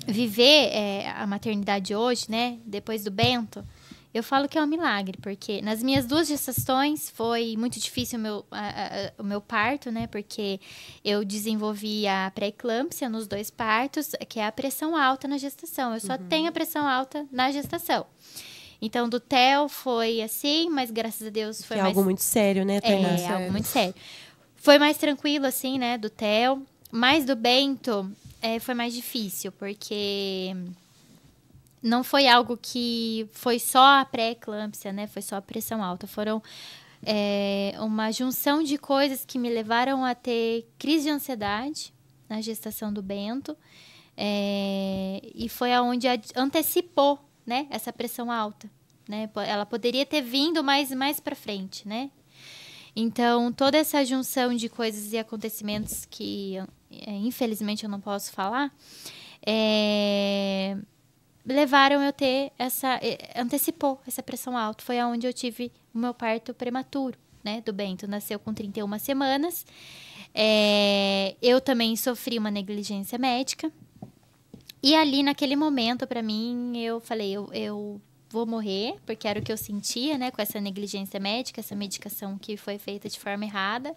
viver a maternidade hoje, né? Depois do Bento, eu falo que é um milagre. Porque nas minhas 2 gestações foi muito difícil o meu parto, né? Porque eu desenvolvi a pré-eclâmpsia nos 2 partos, que é a pressão alta na gestação. Eu só tenho a pressão alta na gestação. Então, do Theo foi assim, mas graças a Deus foi Que é mais... algo muito sério, né, Tainá? É, algo muito sério. Foi mais tranquilo, assim, né, do Theo. Mas do Bento foi mais difícil, porque não foi algo que foi só a pré-eclâmpsia, né? Foi só a pressão alta. Foram uma junção de coisas que me levaram a ter crise de ansiedade na gestação do Bento. E foi aonde antecipou, né, essa pressão alta, né? Ela poderia ter vindo mais para frente, né? Então, toda essa junção de coisas e acontecimentos que, infelizmente, eu não posso falar, levaram eu ter antecipou essa pressão alta. Foi aonde eu tive o meu parto prematuro, né, do Bento. Nasceu com 31 semanas. Eu também sofri uma negligência médica. E ali, naquele momento, pra mim, eu falei, eu vou morrer, porque era o que eu sentia, né, com essa negligência médica, essa medicação que foi feita de forma errada.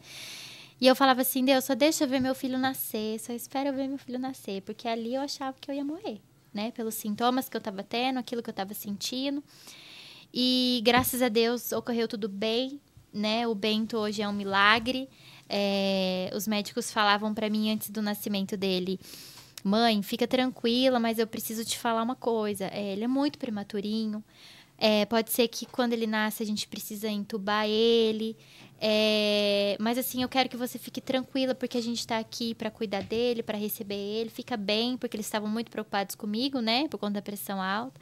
E eu falava assim, Deus, só deixa eu ver meu filho nascer, só espera eu ver meu filho nascer, porque ali eu achava que eu ia morrer, né, pelos sintomas que eu tava tendo, aquilo que eu tava sentindo. E graças a Deus ocorreu tudo bem, né, o Bento hoje é um milagre. Os médicos falavam pra mim antes do nascimento dele, mãe, fica tranquila, mas eu preciso te falar uma coisa. Ele é muito prematurinho. Pode ser que quando ele nasce a gente precisa entubar ele. Mas assim, eu quero que você fique tranquila, porque a gente tá aqui para cuidar dele, para receber ele. Fica bem, porque eles estavam muito preocupados comigo, né? Por conta da pressão alta.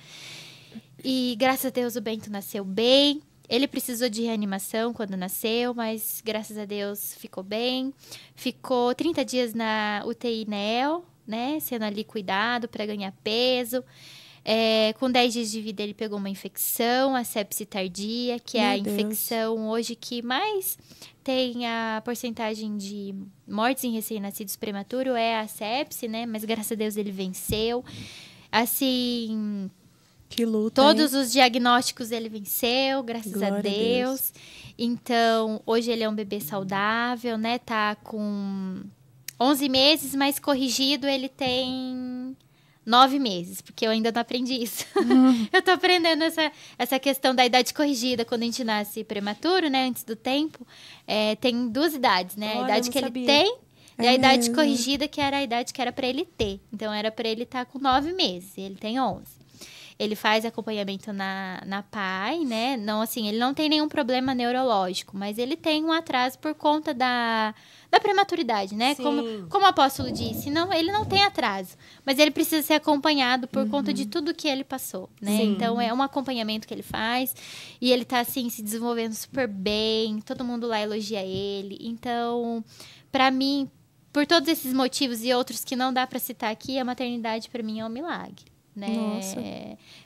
E graças a Deus o Bento nasceu bem. Ele precisou de reanimação quando nasceu, mas graças a Deus ficou bem. Ficou 30 dias na UTI NEL, né? Sendo ali cuidado para ganhar peso. Com 10 dias de vida ele pegou uma infecção, a sepse tardia, que é a infecção hoje que mais tem a porcentagem de mortes em recém-nascidos prematuros, é a sepse, né? Mas graças a Deus ele venceu. Assim, Que luta, todos hein? os diagnósticos ele venceu, graças Glória a Deus. Então, hoje ele é um bebê saudável, né? Tá com 11 meses, mas corrigido ele tem 9 meses, porque eu ainda não aprendi isso. Eu tô aprendendo essa questão da idade corrigida, quando a gente nasce prematuro, né? Antes do tempo. Tem 2 idades, né? Olha, A idade não que ele sabia. tem e a idade mesmo? corrigida, que era a idade que era para ele ter. Então, era para ele estar com 9 meses. Ele tem 11. Ele faz acompanhamento na PAI, né? Não, assim, ele não tem nenhum problema neurológico, mas ele tem um atraso por conta da prematuridade, né? Sim. Como o apóstolo disse, não, ele não tem atraso, mas ele precisa ser acompanhado por conta de tudo que ele passou, né? Sim. Então, é um acompanhamento que ele faz e ele tá, assim, se desenvolvendo super bem, todo mundo lá elogia ele. Então, pra mim, por todos esses motivos e outros que não dá pra citar aqui, a maternidade pra mim é um milagre. Né? Nossa.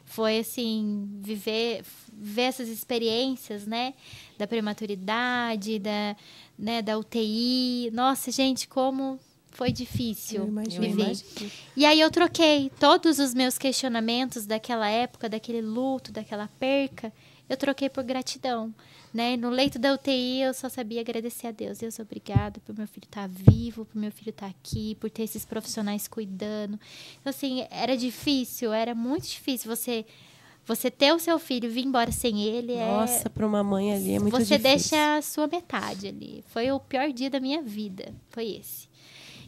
Foi assim, viver essas experiências, né? Da prematuridade, da UTI. Nossa, gente, como foi difícil Eu imagino. viver. E aí eu troquei todos os meus questionamentos daquela época, daquele luto, daquela perca, eu troquei por gratidão. Né? No leito da UTI, eu só sabia agradecer a Deus. Deus, obrigado por meu filho estar vivo, por meu filho estar aqui, por ter esses profissionais cuidando. Então, assim, era difícil, era muito difícil você ter o seu filho e vir embora sem ele. Nossa, para uma mãe ali é muito você difícil. deixa a sua metade ali. Foi o pior dia da minha vida, foi esse.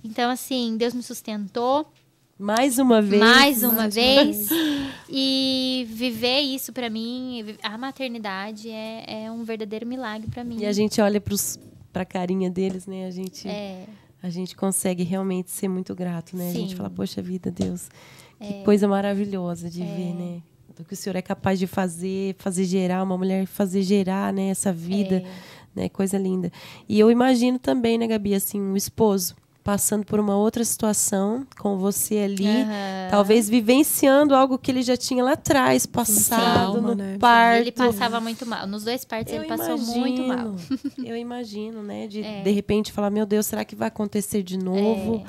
Então, assim, Deus me sustentou. Mais uma vez. Mais uma vez. E viver isso pra mim, a maternidade é um verdadeiro milagre pra mim. E a gente olha pra carinha deles, né? É. A gente consegue realmente ser muito grato, né? A gente Sim. fala, poxa vida, Deus, que coisa maravilhosa de ver, né? Do que o Senhor é capaz de fazer gerar, uma mulher fazer gerar, né? Essa vida, né? Coisa linda. E eu imagino também, né, Gabi, assim, um esposo passando por uma outra situação com você ali, talvez vivenciando algo que ele já tinha lá atrás, passado trauma, no né? parto. Ele passava muito mal. Nos 2 partos ele passou muito mal. Eu imagino, né? De repente falar, meu Deus, será que vai acontecer de novo?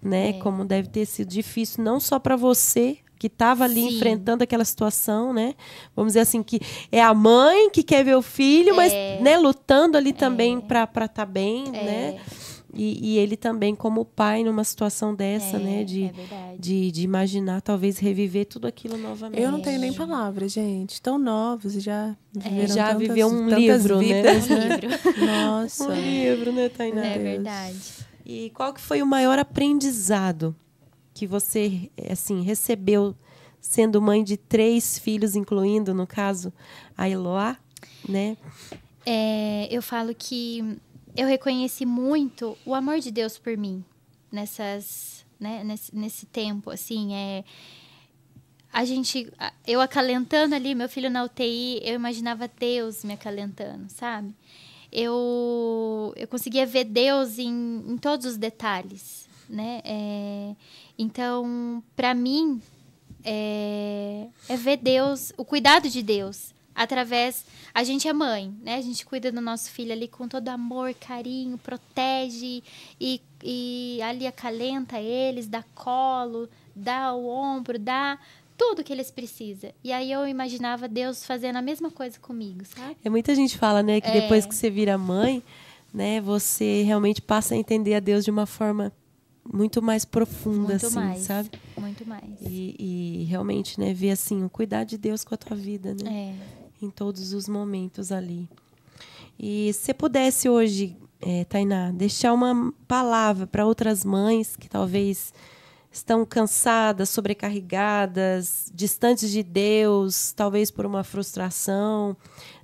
Né? Como deve ter sido difícil, não só para você, que estava ali Sim. enfrentando aquela situação, né? Vamos dizer assim, que é a mãe que quer ver o filho, mas né, lutando ali também para estar bem, né? E ele também como pai numa situação dessa, né? De imaginar, talvez, reviver tudo aquilo novamente. Eu não tenho nem palavras, gente. Tão novos e já viveram já tantas, viveu um tantas livro, vidas, Um né? livro. Nossa. Um livro, né, Tainá? É Deus. verdade. E qual que foi o maior aprendizado que você, assim, recebeu sendo mãe de 3 filhos, incluindo, no caso, a Eloá, né? Eu falo que eu reconheci muito o amor de Deus por mim nesse tempo, assim, eu acalentando ali, meu filho na UTI, eu imaginava Deus me acalentando, sabe? Eu conseguia ver Deus em todos os detalhes, né? Então, para mim, é ver Deus, o cuidado de Deus, através... A gente é mãe, né? A gente cuida do nosso filho ali com todo amor, carinho, protege e ali acalenta eles, dá colo, dá o ombro, dá tudo que eles precisam. E aí eu imaginava Deus fazendo a mesma coisa comigo, sabe? Muita gente fala, né, que depois que você vira mãe, né, você realmente passa a entender a Deus de uma forma muito mais profunda, Muito assim, mais, sabe? muito mais. E realmente, né, ver assim, o cuidado de Deus com a tua vida, né? Em todos os momentos ali. E se você pudesse hoje, Tainá, deixar uma palavra para outras mães que talvez estão cansadas, sobrecarregadas, distantes de Deus, talvez por uma frustração,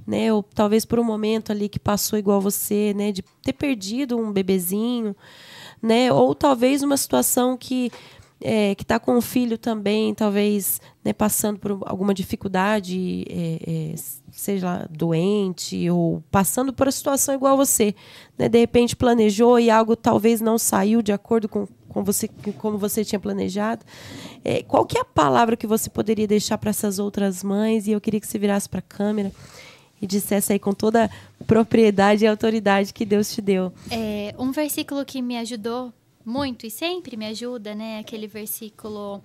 né? Ou talvez por um momento ali que passou igual você, né? De ter perdido um bebezinho, né? Ou talvez uma situação que está com um filho também, talvez, né, passando por alguma dificuldade, seja lá, doente, ou passando por uma situação igual a você, né? De repente planejou e algo talvez não saiu de acordo com você, como você tinha planejado. Qual que é a palavra que você poderia deixar para essas outras mães? E eu queria que você virasse para a câmera e dissesse aí com toda a propriedade e autoridade que Deus te deu. Um versículo que me ajudou muito e sempre me ajuda, né? Aquele versículo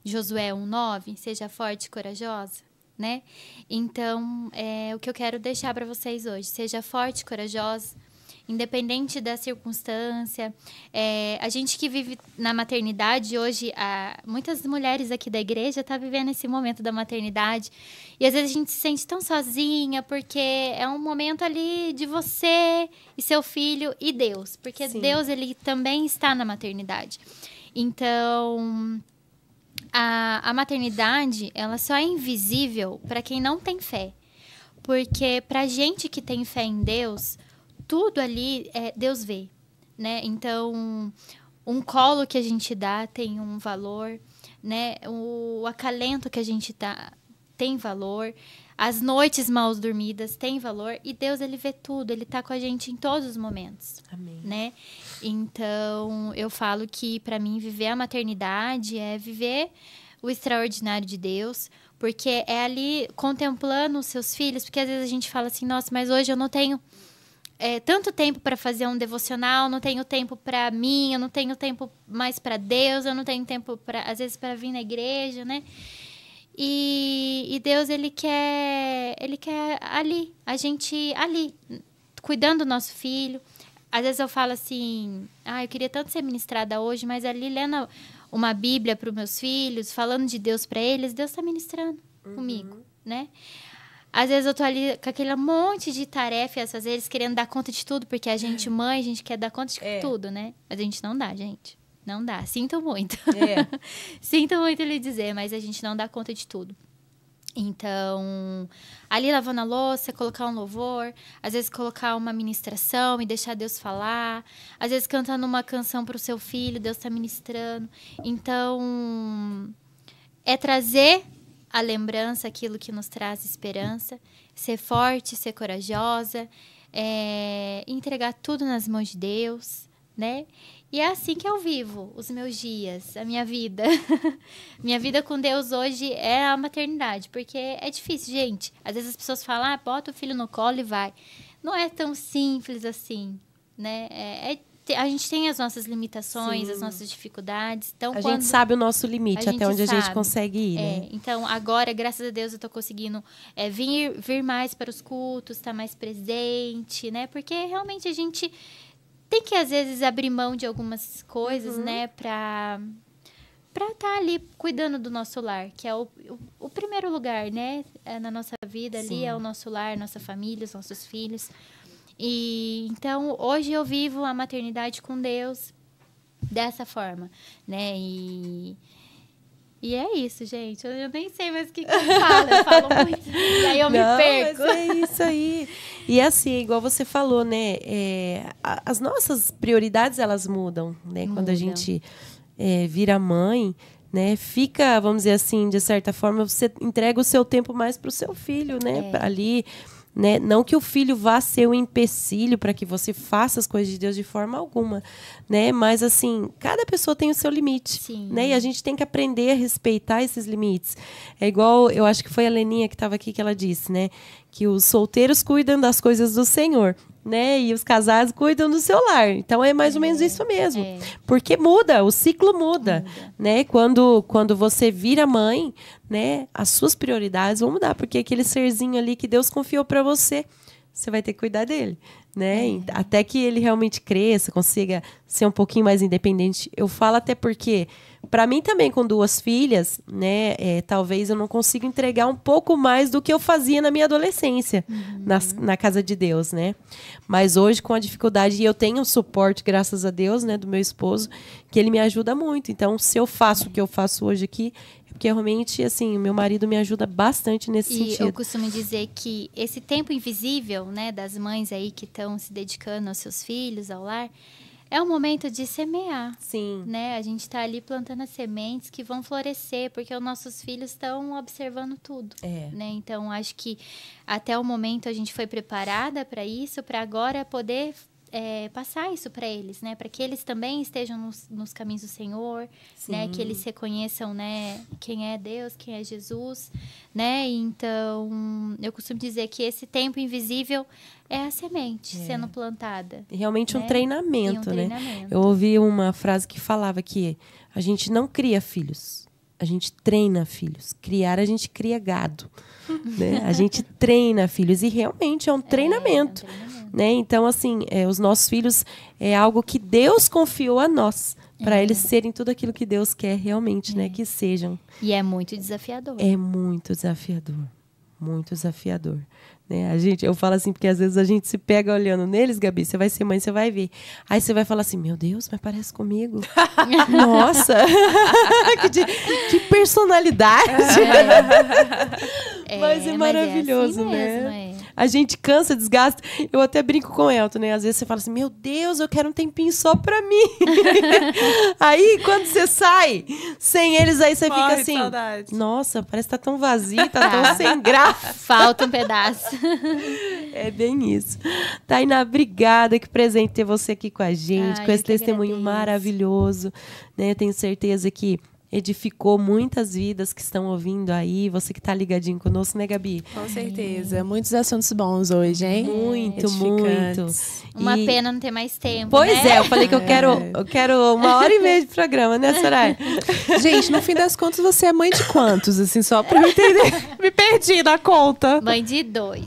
Josué 1:9, seja forte e corajosa, né? Então, o que eu quero deixar para vocês hoje, seja forte e corajosa, independente da circunstância. A gente que vive na maternidade hoje, muitas mulheres aqui da igreja estão vivendo esse momento da maternidade. E às vezes a gente se sente tão sozinha, porque é um momento ali de você e seu filho e Deus. Porque Sim. Deus, ele também está na maternidade. Então, a maternidade, ela só é invisível para quem não tem fé. Porque pra gente que tem fé em Deus, tudo ali Deus vê, né? Então, um colo que a gente dá tem um valor, né? O acalento que a gente dá tem valor. As noites mal dormidas têm valor. E Deus, ele vê tudo. Ele tá com a gente em todos os momentos. Amém. Né? Então, eu falo que, para mim, viver a maternidade é viver o extraordinário de Deus. Porque é ali contemplando os seus filhos. Porque às vezes a gente fala assim, nossa, mas hoje eu não tenho tanto tempo para fazer um devocional, não tenho tempo para mim, eu não tenho tempo mais para Deus, eu não tenho tempo às vezes para vir na igreja, né? E Deus, ele quer ali, a gente ali, cuidando do nosso filho. Às vezes eu falo assim, eu queria tanto ser ministrada hoje, mas ali lendo uma Bíblia para os meus filhos, falando de Deus para eles, Deus está ministrando comigo, né? Às vezes eu tô ali com aquele monte de tarefas, às vezes querendo dar conta de tudo, porque a gente, mãe, a gente quer dar conta de tudo, né? Mas a gente não dá, gente. Não dá. Sinto muito. Sinto muito lhe dizer, mas a gente não dá conta de tudo. Então, ali lavando a louça, colocar um louvor, às vezes colocar uma ministração e deixar Deus falar, às vezes cantando uma canção para o seu filho, Deus está ministrando. Então, trazer a lembrança, aquilo que nos traz esperança, ser forte, ser corajosa, entregar tudo nas mãos de Deus, né? E é assim que eu vivo os meus dias, a minha vida. Minha vida com Deus hoje é a maternidade, porque é difícil, gente. Às vezes as pessoas falam, bota o filho no colo e vai. Não é tão simples assim, né? A gente tem as nossas limitações, as nossas dificuldades. Então, gente sabe o nosso limite, até onde a gente consegue ir, né? Então, agora, graças a Deus, eu tô conseguindo vir mais para os cultos, estar mais presente, né? Porque realmente a gente tem que, às vezes, abrir mão de algumas coisas, né? Pra estar ali cuidando do nosso lar, que é o primeiro lugar, né? Na nossa vida ali é o nosso lar, nossa família, os nossos filhos. E então hoje eu vivo a maternidade com Deus dessa forma, né? E é isso, gente. Eu nem sei mais o que eu falo muito. E aí eu me perco. Mas é isso aí. E assim, igual você falou, né? As nossas prioridades, elas mudam, né? Quando a gente vira mãe, né? Fica, vamos dizer assim, de certa forma, você entrega o seu tempo mais para o seu filho, né? Ali, né? Não que o filho vá ser um empecilho para que você faça as coisas de Deus de forma alguma, né? Mas assim, cada pessoa tem o seu limite. Sim. Né? E a gente tem que aprender a respeitar esses limites. É igual, eu acho que foi a Leninha que estava aqui que ela disse, né? Que os solteiros cuidam das coisas do Senhor, né? E os casados cuidam do seu lar. Então é mais ou menos isso mesmo. Porque muda, o ciclo muda. Né? Quando você vira mãe, né? As suas prioridades vão mudar, porque aquele serzinho ali que Deus confiou para você vai ter que cuidar dele, né? Até que ele realmente cresça, consiga ser um pouquinho mais independente. Eu falo até porque, para mim também, com 2 filhas, né? Talvez eu não consiga entregar um pouco mais do que eu fazia na minha adolescência, na casa de Deus, né? Mas hoje, com a dificuldade, e eu tenho um suporte, graças a Deus, né? Do meu esposo, que ele me ajuda muito. Então, se eu faço o que eu faço hoje aqui, é porque realmente, assim, o meu marido me ajuda bastante nesse E sentido. eu costumo dizer que esse tempo invisível, né, das mães aí que estão se dedicando aos seus filhos, ao lar, é um momento de semear, Sim. né? A gente está ali plantando as sementes que vão florescer, porque os nossos filhos estão observando tudo, né? Então, acho que até o momento a gente foi preparada para isso, para agora poder passar isso para eles, né? Para que eles também estejam nos caminhos do Senhor, né? Que eles reconheçam, né? Quem é Deus, quem é Jesus, né? Então, eu costumo dizer que esse tempo invisível é a semente sendo plantada. Realmente um né? treinamento, E um né? treinamento. Eu ouvi uma frase que falava que a gente não cria filhos, a gente treina filhos. Criar, a gente cria gado, né? A gente treina filhos e realmente é um treinamento. Né? Então, assim, os nossos filhos é algo que Deus confiou a nós, para eles serem tudo aquilo que Deus quer realmente, né? Que sejam. E é muito desafiador. É muito desafiador. Muito desafiador. Né? Eu falo assim, porque às vezes a gente se pega olhando neles, Gabi, você vai ser mãe, você vai ver. Aí você vai falar assim, meu Deus, mas parece comigo. Nossa! que personalidade! Mas é maravilhoso, assim né? mesmo, A gente cansa, desgasta. Eu até brinco com o Elton, né? Às vezes você fala assim, meu Deus, eu quero um tempinho só pra mim. Aí, quando você sai sem eles, aí você fica assim, saudade. nossa, parece que tá tão vazio, tá tão sem graça. Falta um pedaço. É bem isso. Tainá, obrigada, que presente ter você aqui com a gente, Ai, com eu esse que testemunho agradeço. maravilhoso, né? Tenho certeza que edificou muitas vidas que estão ouvindo aí, você que tá ligadinho conosco, né, Gabi? Com certeza. Muitos assuntos bons hoje, hein? Muito, Edificantes. muito. Uma E- pena não ter mais tempo, Pois né? é, eu falei que eu quero 1h30 de programa, né, Soraya? Gente, no fim das contas, você é mãe de quantos? Assim, só pra eu entender. Me perdi na conta. Mãe de 2.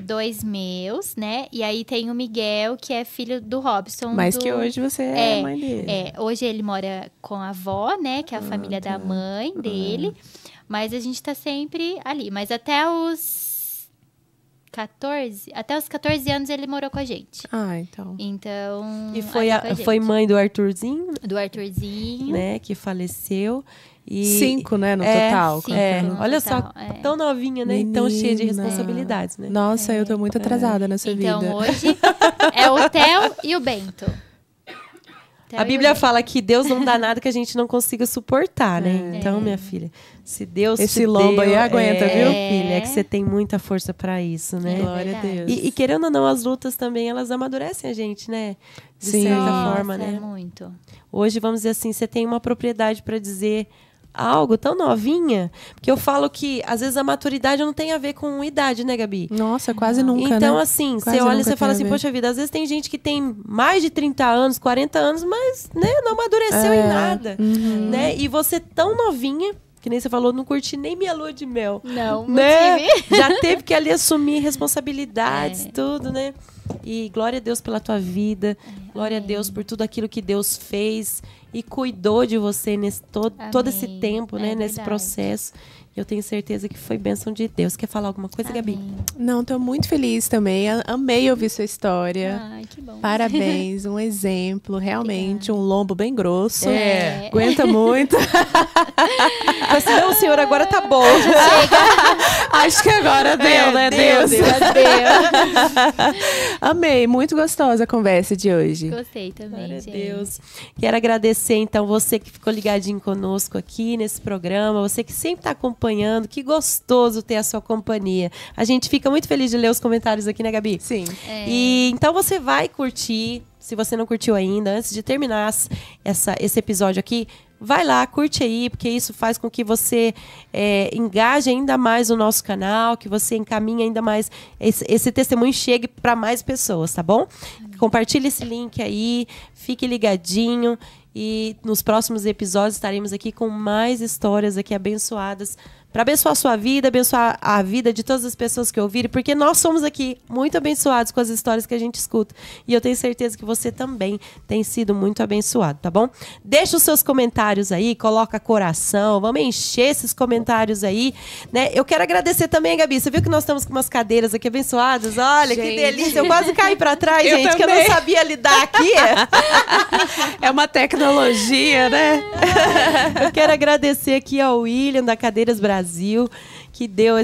2 meus, né? E aí tem o Miguel, que é filho do Robson. Mas que hoje você é mãe dele. Hoje ele mora com a avó, né? Que é a família da mãe dele. Mas a gente tá sempre ali. Mas até os 14 anos ele morou com a gente. Ah, então. Então. E foi, ali com a gente. foi mãe do Arthurzinho, Do Arthurzinho. né, que faleceu. E 5, né, no total. sim. colocando. olha total, só, tão novinha, né? E tão cheia de responsabilidades, né? Nossa, eu tô muito atrasada nessa Então vida. hoje é o Theo e o Bento. Theo A e o Bíblia Bento. fala que Deus não dá nada que a gente não consiga suportar, né? Então, minha filha, se Deus Esse te lombo aí deu, aguenta, viu? filha, é que você tem muita força pra isso, né? Glória a verdade. Deus. E querendo ou não, as lutas também, elas amadurecem a gente, né? De Sim. certa Nossa, forma, né? muito. Hoje, vamos dizer assim, você tem uma propriedade para dizer algo tão novinha, porque eu falo que, às vezes, a maturidade não tem a ver com idade, né, Gabi? Nossa, quase nunca, Então, né? assim, Quase você olha e nunca você fala tem a assim, ver. poxa vida, às vezes tem gente que tem mais de 30 anos, 40 anos, mas, né, não amadureceu em nada, né? E você tão novinha, que nem você falou, não curti nem minha lua de mel. Não, Né? tive. Já teve que ali assumir responsabilidades, tudo, né? E glória a Deus pela tua vida, glória a Deus por tudo aquilo que Deus fez e cuidou de você nesse todo esse Amém. tempo, né? É Nesse verdade. processo. Eu tenho certeza que foi bênção de Deus. Quer falar alguma coisa, Gabi? Amém. Não, tô muito feliz também. Amei ouvir sua história. Ai, que bom. Parabéns, um exemplo, realmente, um lombo bem grosso. É. Aguenta muito. Mas não, senhor, agora tá bom. Acho que agora deu, né, Deus? Amei, muito gostosa a conversa de hoje. Gostei também, Glória a gente. Deus. Quero agradecer, então, você que ficou ligadinho conosco aqui nesse programa, você que sempre está acompanhando. Que gostoso ter a sua companhia. A gente fica muito feliz de ler os comentários aqui, né, Gabi? Sim. E então você vai curtir, se você não curtiu ainda, antes de terminar esse episódio aqui, vai lá, curte aí, porque isso faz com que você engaje ainda mais o nosso canal, que você encaminhe ainda mais, esse testemunho chegue para mais pessoas, tá bom? Compartilhe esse link aí, fique ligadinho e nos próximos episódios estaremos aqui com mais histórias aqui abençoadas para abençoar a sua vida, abençoar a vida de todas as pessoas que ouvirem, porque nós somos aqui muito abençoados com as histórias que a gente escuta. E eu tenho certeza que você também tem sido muito abençoado, tá bom? Deixa os seus comentários aí, coloca coração, vamos encher esses comentários aí, né? Eu quero agradecer também, Gabi, você viu que nós estamos com umas cadeiras aqui abençoadas? Olha, que Gente. delícia, eu quase caí para trás, Eu gente, que eu também. não sabia lidar aqui. É uma tecnologia, né? Eu quero agradecer aqui ao William da Cadeiras Brasil, que deu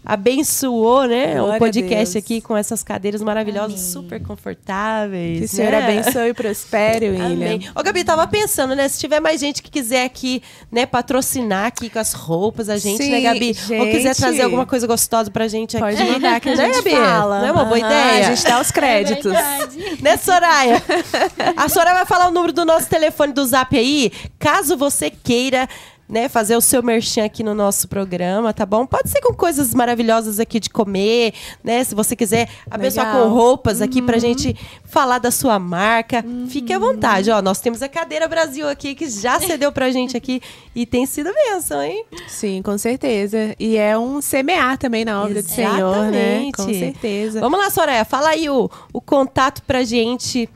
abençoou, né, Glória o a podcast Deus. aqui com essas cadeiras maravilhosas, Amém. super confortáveis. Que o Senhor né? abençoe e prospere, William. Amém. Ô, Gabi, tava pensando, né? Se tiver mais gente que quiser aqui, né, patrocinar aqui com as roupas, a gente, Sim, né, Gabi? Ou quiser gente. trazer alguma coisa gostosa pra gente Pode aqui. mandar que a né, gente Gabi? fala. Não é uma boa Aham, ideia? A gente dá os créditos. Né, Soraya? A Soraya vai falar o número do nosso telefone do Zap aí, caso você queira, né, fazer o seu merchan aqui no nosso programa, tá bom? Pode ser com coisas maravilhosas aqui de comer, né? Se você quiser abençoar Legal. com roupas aqui pra gente falar da sua marca, fique à vontade. Ó, nós temos a Cadeira Brasil aqui, que já cedeu pra gente aqui e tem sido bênção, hein? Sim, com certeza. E é um semear também na obra do Senhor, né? Exatamente. Com certeza. Vamos lá, Soraya, fala aí o contato pra gente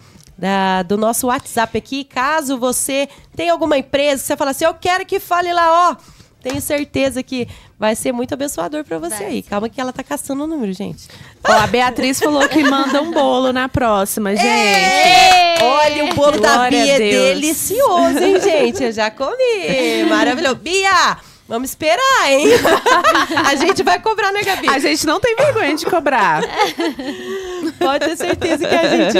do nosso WhatsApp aqui. Caso você tenha alguma empresa que você fala assim, eu quero que fale lá, ó. Tenho certeza que vai ser muito abençoador pra você aí. Calma que ela tá caçando o número, gente. Ó, a Beatriz falou que manda um bolo na próxima, gente. Olha, o bolo da Glória Bia a é Deus. delicioso, hein, gente? Eu já comi. Maravilhoso. Bia, vamos esperar, hein? A gente vai cobrar, né, Gabi? A gente não tem vergonha de cobrar. Pode ter certeza que a gente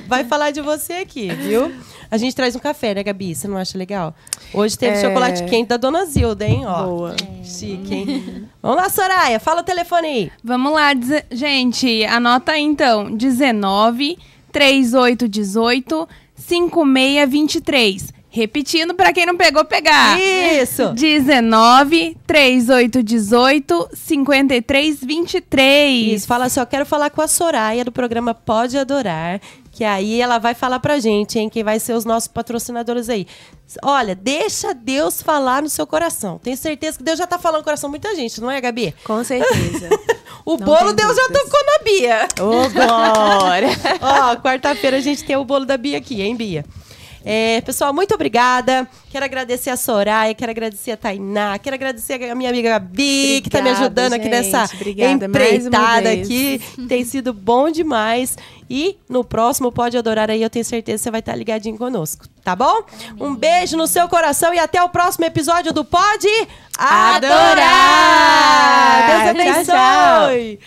vai falar de você aqui, viu? A gente traz um café, né, Gabi? Você não acha legal? Hoje teve chocolate quente da Dona Zilda, hein? Ó, Boa. chique, hein? Vamos lá, Soraya. Fala o telefone aí. Vamos lá, gente, anota aí então. 19 3818 5623. Repetindo para quem não pegou, pegar. Isso! 19 3818 5323. Isso, fala assim, ó, quero falar com a Soraya do programa Pode Adorar, que aí ela vai falar pra gente, hein, quem vai ser os nossos patrocinadores aí. Olha, deixa Deus falar no seu coração. Tenho certeza que Deus já tá falando no coração de muita gente, não é, Gabi? Com certeza. O Não bolo tem Deus já dúvidas. tocou na Bia. Ô, glória. Ó, quarta-feira a gente tem o bolo da Bia aqui, hein, Bia? Pessoal, muito obrigada. Quero agradecer a Soraya, quero agradecer a Tainá, quero agradecer a minha amiga Gabi, que tá me Obrigada, ajudando aqui gente. nessa Obrigada mais uma empreitada vez. aqui. Tem sido bom demais. E no próximo Pode Adorar aí, eu tenho certeza que você vai estar ligadinho conosco, tá bom? Um beijo no seu coração e até o próximo episódio do Pode Adorar! Adorar! Deus Tchau, abençoe!